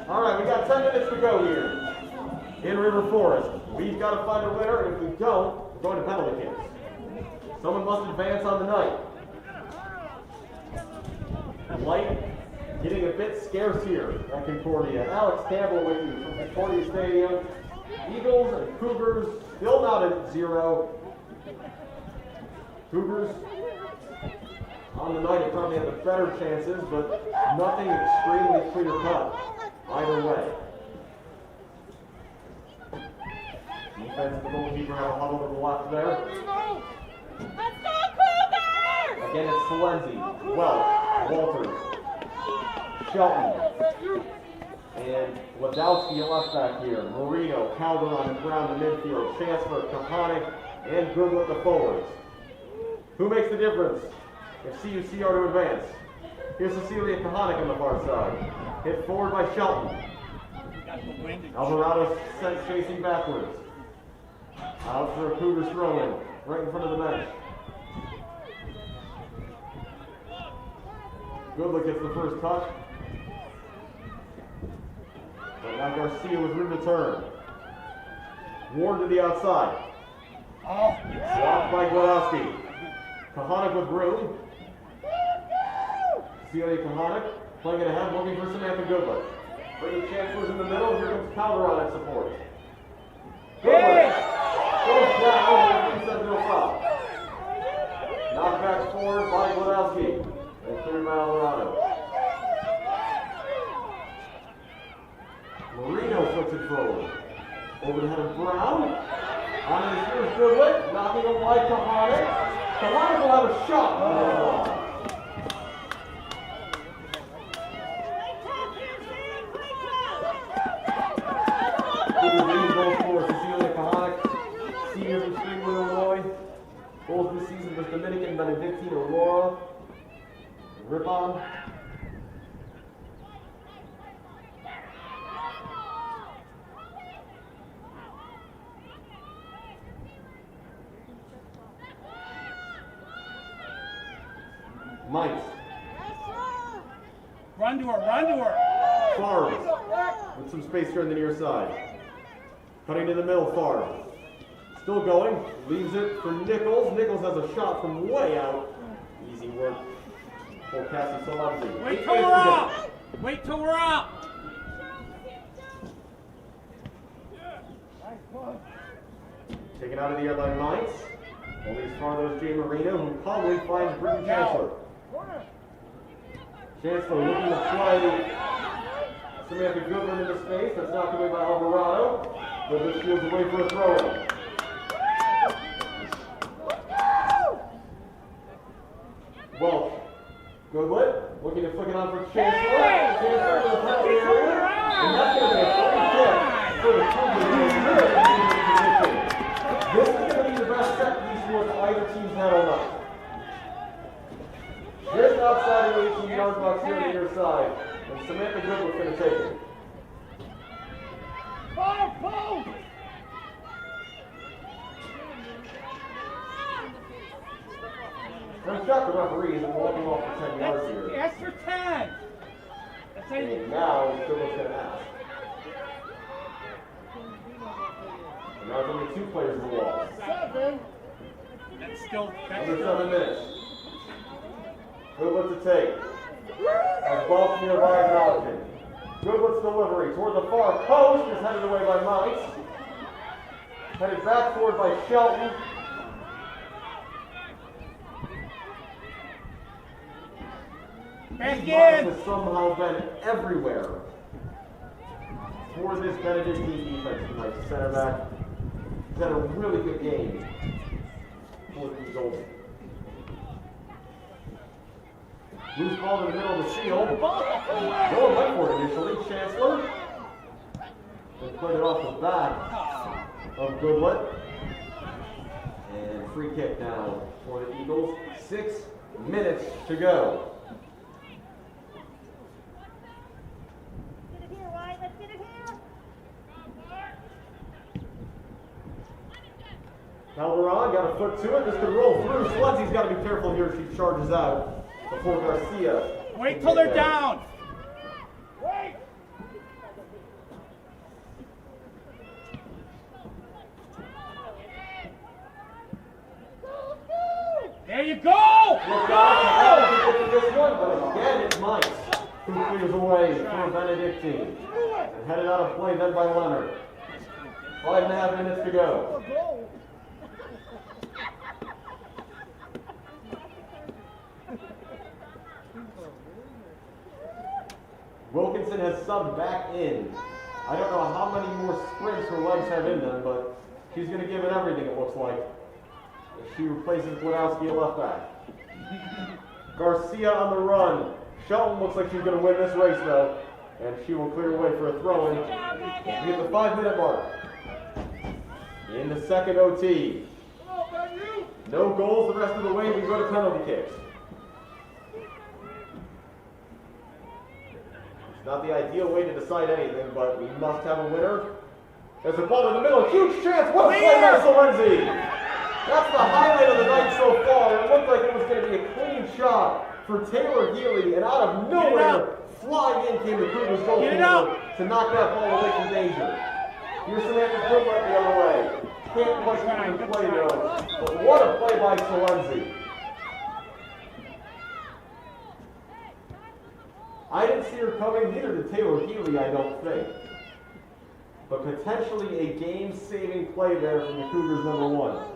All right, we got 10 minutes to go here in River Forest. We've got to find a winner, and if we don't, we're going to penalty kicks. Someone must advance on the night. Light getting a bit scarce here at Concordia. Alex Campbell with you from Concordia Stadium. Eagles and Cougars still not at 0. Cougars on the night have probably had the better chances, but nothing extremely clear-cut either way. Defense of the goalkeeper had a huddle to the left there. Let's go, Cougars! Again, it's Solenzi, Welch, Walters, Shelton, and Ladowski at left back here. Marino, Calderon, and Brown in midfield. Chancellor, Kapanik, and Goodlet the forwards. Who makes the difference if CUC are to advance? Here's Cecilia Kahanik on the far side. Hit forward by Shelton. Alvarado sent chasing backwards. Out for a Cougars throw-in, right in front of the bench. Goodlet gets the first touch. But now Garcia with room to turn. Ward to the outside. Blocked by Gladowski. Kahanik with room. Celia Kahanik playing it ahead, looking for Samantha Goodlet. Bringing Chancellors in the middle. Here comes Calderon in support. Goodlet goes down over the 3-7-0 foul. Knockback forward by Gladowski. And cleared by Alvarado. Marino flips it forward. Over the head of Brown. On his first Goodwin, knocking him wide to Kahanic. Kahanic will have a shot. Oh. Goals for Cecilia Kahanic, senior from Springwood, Illinois. Goals this season with Dominican, Benedictine, Aurora, Ripon. Mites. Run to her, run to her. Farms with some space here on the near side. Cutting in the middle, Farm. Still going, leaves it for Nichols. Nichols has a shot from way out. Easy work for Cassie Solomon. Wait till we're up. Wait till we're up. Taken out of the air by Mites. Only as far as Jay Marino, who probably finds Britton Chancellor. Chancellor looking to play Samantha Goodwin into space. That's knocked away by Alvarado. Goodwin steals away for a throw-in. Welch. Goodwin looking to flick it on for Chancellor. Chancellor to the penalty area. And that's going to be a free kick for the Cougars in a really dangerous position. This is going to be the best set piece towards either team's had all night. Just outside the 18-yard box here on the near side. And Samantha Goodwin's going to take it. I'm shocked the referee isn't walking off for 10 yards here. Ask for 10. That's how you And now Goodwin's going to ask. And now it's only 2 players in the wall. 7. That's still. Under 7 minutes. Goodwin's to take. As ball nearby acknowledging. Goodwin's delivery toward the far post is headed away by Mites. Headed back forward by Shelton. Back Mites in. has somehow been everywhere for this Benedictine defense tonight. Center back. He's had a really good game for the Eagles. Loose ball in the middle of the field. Going went for it initially. Chancellor. Then put it off the back of Goodwin. And free kick now for the Eagles. 6 minutes to go. Get it here, Wyatt. Let's get it here. Calderon got a foot to it. This could roll through. Slensy's got to be careful here as she charges out before Garcia. Wait till they're down. Wait. There you go. Look out to this one, but again it's Mites who clears away for Benedictine. And headed out of play then by Leonard. 5.5 minutes to go. Wilkinson has subbed back in. I don't know how many more sprints her legs have in them, but she's going to give it everything, it looks like. She replaces Gladowski at left back. Garcia on the run. Shelton looks like she's going to win this race, though. And she will clear away for a throw-in. We hit the 5-minute mark. In the second OT. No goals the rest of the way. We go to penalty kicks. It's not the ideal way to decide anything, but we must have a winner. There's a ball in the middle. Huge chance. What a play by Solenzi. That's the highlight of the night so far. It looked like it was going to be a clean shot for Taylor Healy, and out of nowhere, flying in came the Cougars goalkeeper to knock that ball away from danger. Here's Samantha Goodwin the other way. Can't quite even play though, but what a play by Solenzi. I didn't see her coming, neither did Taylor Healy, I don't think. But potentially a game-saving play there from the Cougars #1.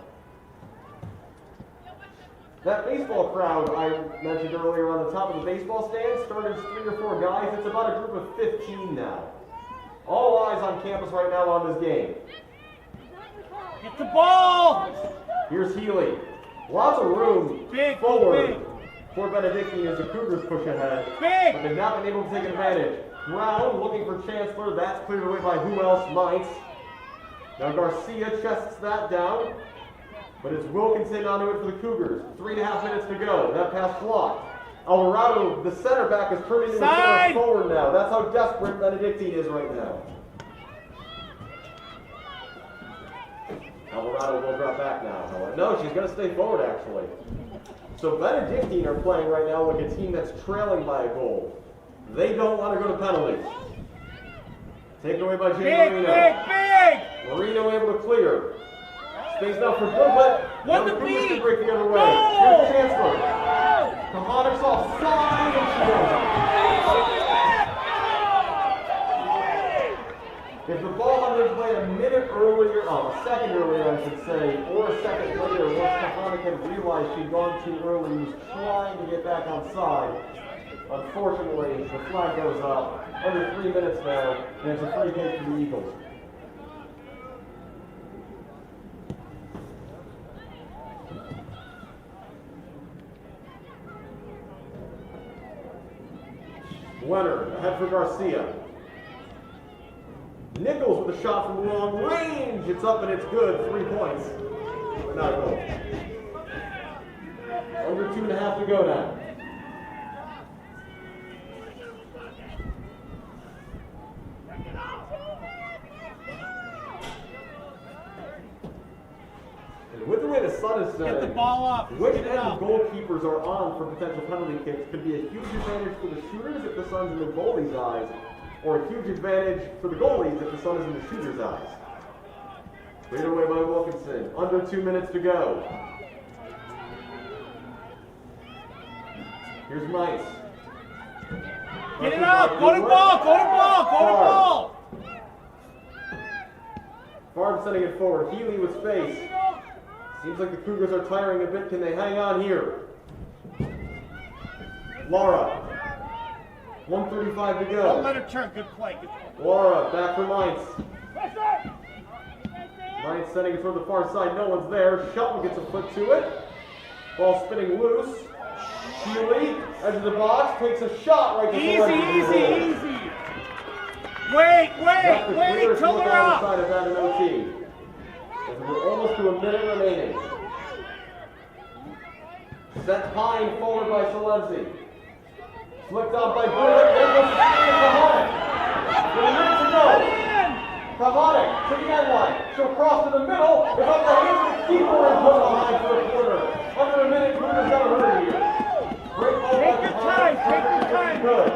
That baseball crowd I mentioned earlier on the top of the baseball stand started as 3 or 4 guys. It's about a group of 15 now. All eyes on campus right now on this game. Get the ball! Here's Healy. Lots of room Big, forward big. for Benedictine as the Cougars push ahead. Big. But they've not been able to take advantage. Brown looking for Chancellor. That's cleared away by who else? Mites. Now Garcia chests that down. But it's Wilkinson onto it for the Cougars. 3.5 minutes to go. That pass blocked. Alvarado, the center back, is turning into a center forward now. That's how desperate Benedictine is right now. Alvarado will drop back now. No, she's going to stay forward, actually. So Benedictine are playing right now like a team that's trailing by a goal. They don't want to go to penalties. Taken away by Jay Marino. Big! Marino able to clear. Space now for Goodlet. What the the Cougars beat? can break the other way. No! Here's Chancellor. Kahanik's offside, and she goes. If the ball had been played a minute earlier, a second earlier, I should say, or a second later, once Kahanik had realized she'd gone too early, he was trying to get back on side. Unfortunately, the flag goes up. Under 3 minutes now, and it's a free kick for the Eagles. Leonard ahead for Garcia. Nichols with a shot from long range. It's up and it's good. 3 points. But not a goal. Under 2.5 to go now. And with the way the sun is setting, Get the ball up. which Get it end up. goalkeepers are on for potential penalty kicks could be a huge advantage for the shooters if the sun's in the goalie's eyes, or a huge advantage for the goalies if the sun is in the shooter's eyes. Cleared away by Wilkinson. Under 2 minutes to go. Here's Mice. Get it up. Go to ball. Go to ball. Go to ball. Farm sending it forward. Healy with space. Seems like the Cougars are tiring a bit. Can they hang on here? Laura. 1:35 to go. Don't let her turn. Good play. Good play. Laura back for Mainz. Mainz sending it toward the far side. No one's there. Shelton gets a foot to it. Ball spinning loose. Healy, edge of the box, takes a shot right to the Easy. Wait till they're up. Side of that in OT. As we're almost to a minute remaining. Set Pine forward by Salenzi. Flicked on by Bullock. There goes Kahanik. With a minute to go. Kahanik to the end line. She'll cross to the middle. It's up the hands of the keeper and put behind for the corner. Under a minute, Cougars got a hurry here. Great ball by Kahanik. Take your time. Good.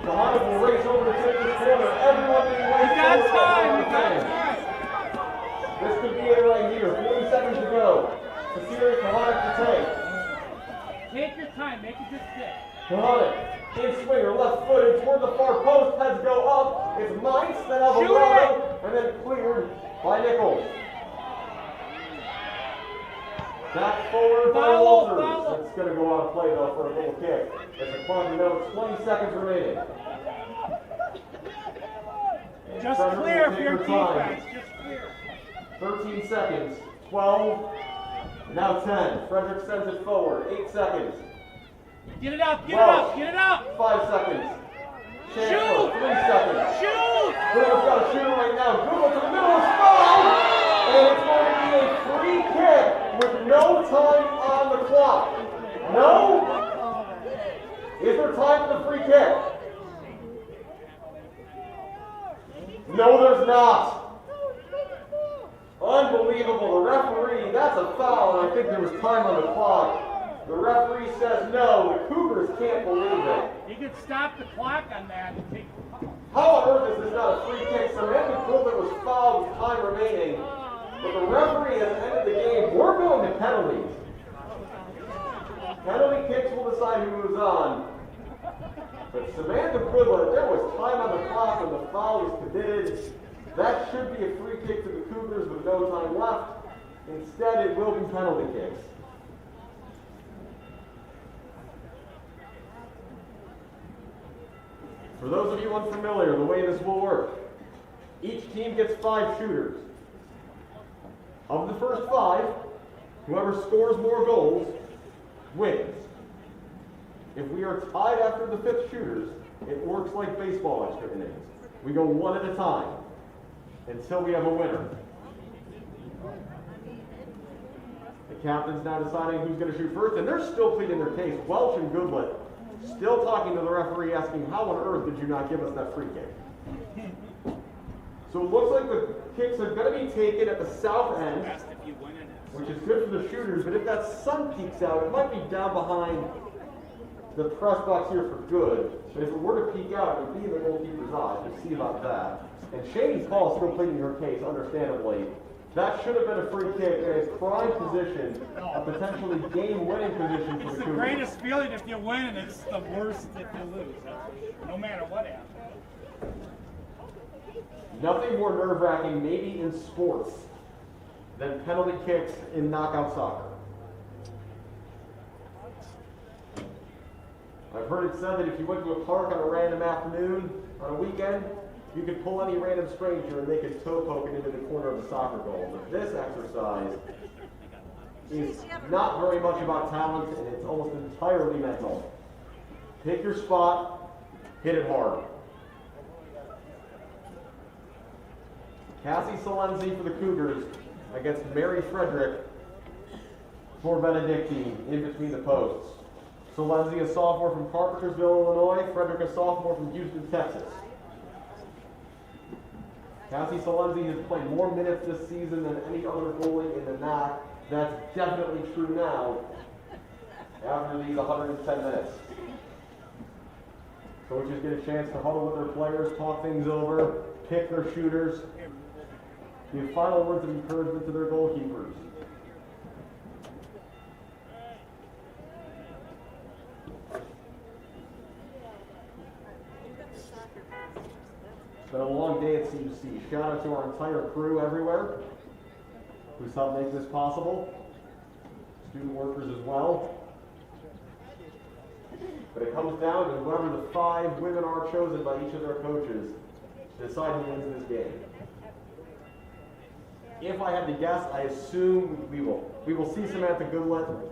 Kahanik will race over to take this corner. Everyone being waited We got for. time. This could be it right here. 40 seconds to go. Cecilia Kahanik to take. Take your time. Make it just stick. Kahanik, in swinger, left footed toward the far post, heads go up. It's Mainz, then Alvarado, and then cleared by Nichols. Back forward by Walters. It's going to go on play though for a little kick. As the clock notes, 20 seconds remaining. And Just Frederick clear will for take your her time. defense. Just clear. 13 seconds, 12, now 10. Frederick sends it forward, 8 seconds. Get it up. 5 seconds. Chancellor, 3 seconds. Shoot. Goodlet's got a shooter right now. Goodlet to the middle is fouled! And it's going to be a free kick with no time on the clock. No? Is there time for the free kick? No, there's not. Unbelievable. The referee, that's a foul, and I think there was time on the clock. The referee says no. The Cougars can't believe it. You can stop the clock on that and take the foul. How on earth is this not a free kick? Samantha Goodlet was fouled with time remaining, but the referee has ended the game. We're going to penalties. Penalty kicks will decide who moves on. But Samantha Goodlet, there was time on the clock when the foul was committed. That should be a free kick to the Cougars with no time left. Instead, it will be penalty kicks. For those of you unfamiliar, the way this will work, Each team gets 5 shooters. Of the first 5, whoever scores more goals wins. If we are tied after the 5th shooters, it works like baseball extra innings. We go one at a time until we have a winner. The captain's now deciding who's going to shoot first, and they're still pleading their case. Welch and Goodlet still talking to the referee, asking, how on earth did you not give us that free kick? So it looks like the kicks are going to be taken at the south end, which is good for the shooters, but if that sun peeks out, it might be down behind the press box here for good. But if it were to peek out, it would be in the goalkeeper's eyes. We'll see about that. And Shane's Paul is still pleading her case, understandably. That should have been a free kick in a prime position, a potentially game-winning position for the Cougars. It's the greatest feeling if you win, and it's the worst if you lose. No matter what happens. Nothing more nerve-wracking, maybe in sports, than penalty kicks in knockout soccer. I've heard it said that if you went to a park on a random afternoon, on a weekend, you could pull any random stranger and they could toe poke it into the corner of the soccer goal. But this exercise is not very much about talent, and it's almost entirely mental. Pick your spot, hit it hard. Cassie Salenzi for the Cougars against Mary Frederick for Benedictine in between the posts. Salenzi, a sophomore from Carpentersville, Illinois. Frederick, a sophomore from Houston, Texas. Cassie Salenzi has played more minutes this season than any other goalie in the NAC. That's definitely true now after these 110 minutes. Coaches get a chance to huddle with their players, talk things over, pick their shooters, give final words of encouragement to their goalkeepers. It's been a long day at CUC. Shout out to our entire crew everywhere who's helped make this possible. Student workers as well. But it comes down to whoever the 5 women are chosen by each of their coaches to decide who wins this game. If I had to guess, I assume we will see Samantha Goodlet,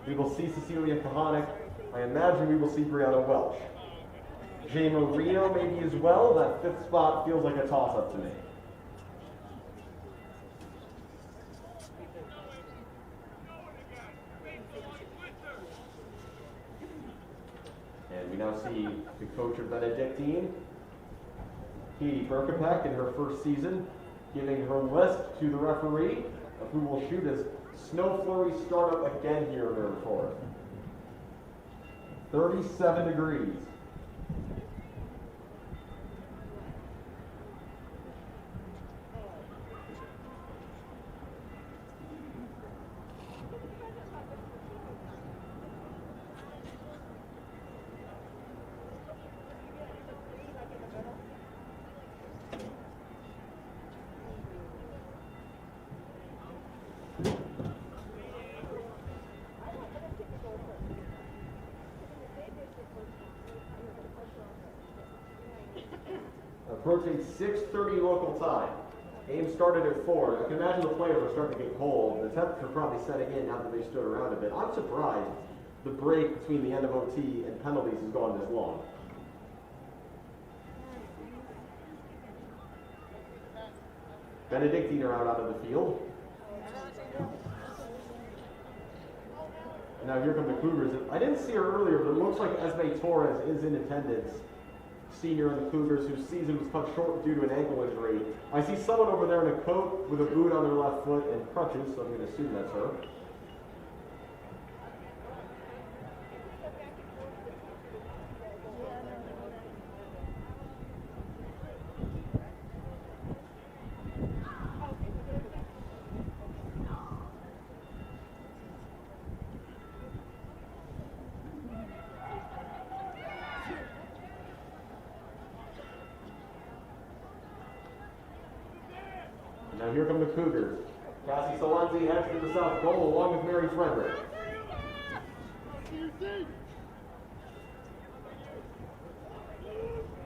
we will see Cecilia Kahanic, I imagine we will see Brianna Welch. Jay Marino maybe as well. That 5th spot feels like a toss-up to me. And we now see the coach of Benedictine, Katie Berkopek, in her first season, giving her list to the referee of who will shoot as snow flurries start up again here in River Forest. 37 degrees. Approaching 6:30 local time. Game started at 4. I can imagine the players are starting to get cold. The temperature probably setting in now that they stood around a bit. I'm surprised the break between the end of OT and penalties has gone this long. Benedictine are out of the field. And now here come the Cougars. I didn't see her earlier, but it looks like Esme Torres is in attendance. Senior on the Cougars, whose season was cut short due to an ankle injury. I see someone over there in a coat with a boot on their left foot and crutches, so I'm going to assume that's her. Now here come the Cougars. Cassie Salenzi heads to the south goal along with Mary Frederick.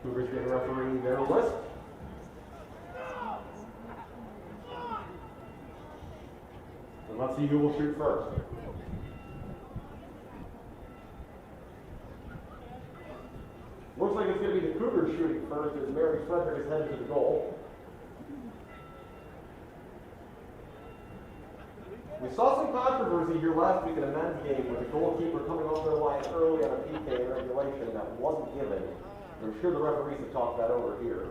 Cougars get a referee their list. And let's see who will shoot first. Looks like it's going to be the Cougars shooting first as Mary Frederick is headed to the goal. We saw some controversy here last week in a men's game with the goalkeeper coming off their line early on a PK in regulation that wasn't given. I'm sure the referees have talked that over here.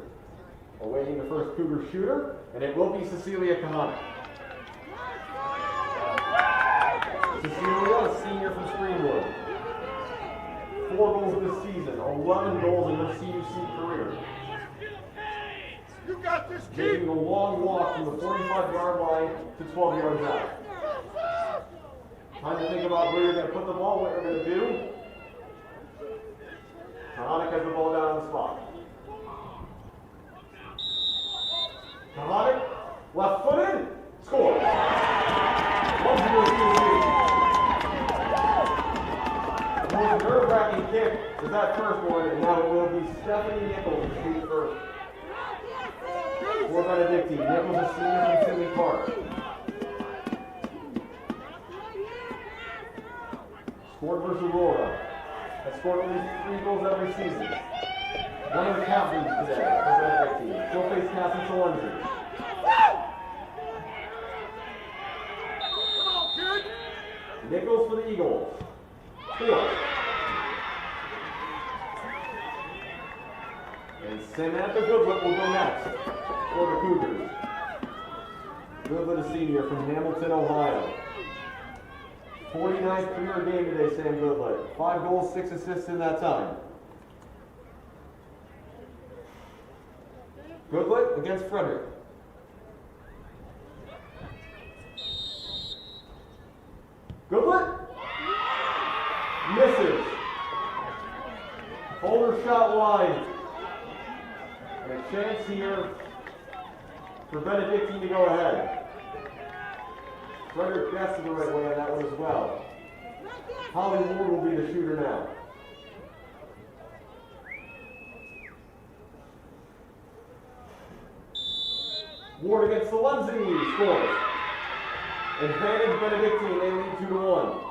Awaiting the first Cougar shooter, and it will be Cecilia Kahana. Cecilia, a senior from Greenwood. 4 goals this season, 11 goals in her CUC career. You got this, kid. Taking a long walk from the 45-yard line to 12 yards out. Time to think about where you're going to put the ball, what you're going to do. Kahana has the ball down on the spot. Kahana, left-footed, score. 1-0 CUC. The most nerve-wracking kick is that first one, and now it will be Stephanie Nichols to shoot first. For Benedictine, Nichols is senior from Tinley Park. Scored versus Aurora. Has scored at least 3 goals every season. One of the captains today for Benedictine. She'll face Cassie Solenzi. Nichols for the Eagles. 4. And Samantha Goodlett will go next for the Cougars. Goodlett, a senior from Hamilton, Ohio. 49th career game today, Sam Goodlett. 5 goals, 6 assists in that time. Goodlett against Frederick. Goodlett misses. Holder shot wide. And a chance here for Benedictine to go ahead. Frederick guessed the right way on that one as well. Holly Ward will be the shooter now. Ward against Solenzi scores. Advantage Benedictine, they lead 2-1.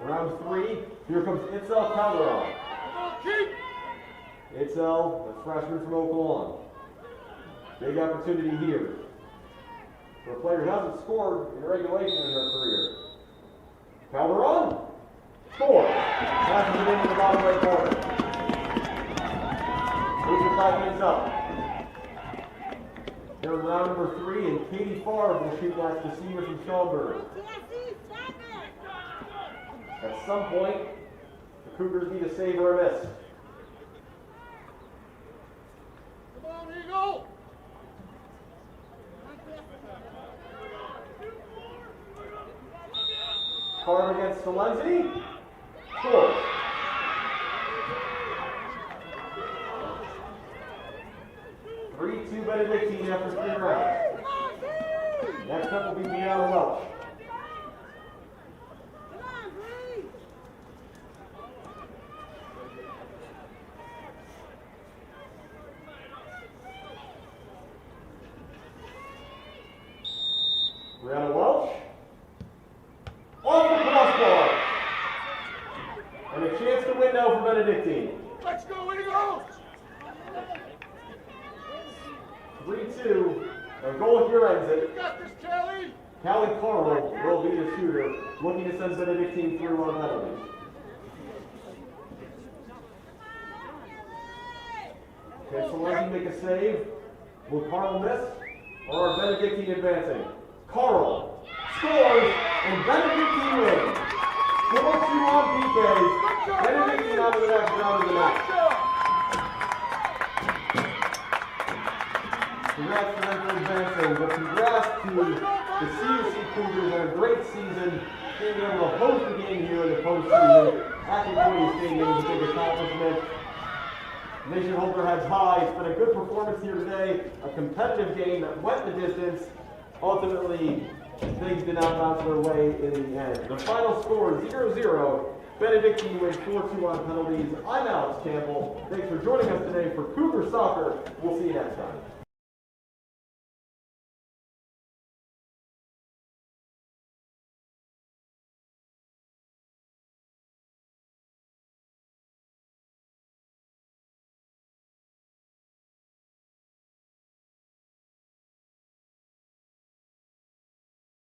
Round 3, here comes Itzel Calderon. Itzel, a freshman from Oklahoma. Big opportunity here. For a player who hasn't scored in regulation in her career. Calderon, score. Passes it into the bottom right corner. Moves the 5 minutes up. Here in round number 3, and Katie Favre will shoot next, the senior from Schaumburg. At some point, the Cougars need a save or a miss. Come on, Eagle! Favre against Solenzi. Scores. Benedictine after 3 rounds. Next up will be Deanna Welch. Brianna Welch. Off the crossbar. And a chance to win now for Benedictine. Let's go, Eagles! 3-2. A goal here ends it. You got this, Kelly! Callie Carl will be the shooter, looking to send Benedictine through on penalties. Can Solenzi make a save? Will Carl miss? Or are Benedictine advancing? Carl scores, and Benedictine wins. 4-2 on PKs. Benedictine out of the next round of the match. Congrats to them for advancing, but congrats to the CUC Cougars on a great season, being able to host the game here in the postseason at the County Stadium is a big accomplishment. They should hold their heads high. It's been a good performance here today, a competitive game that went the distance. Ultimately, things did not bounce their way in the end. The final score is 0-0. Benedictine wins 4-2 on penalties. I'm Alex Campbell. Thanks for joining us today for Cougar Soccer. We'll see you next time.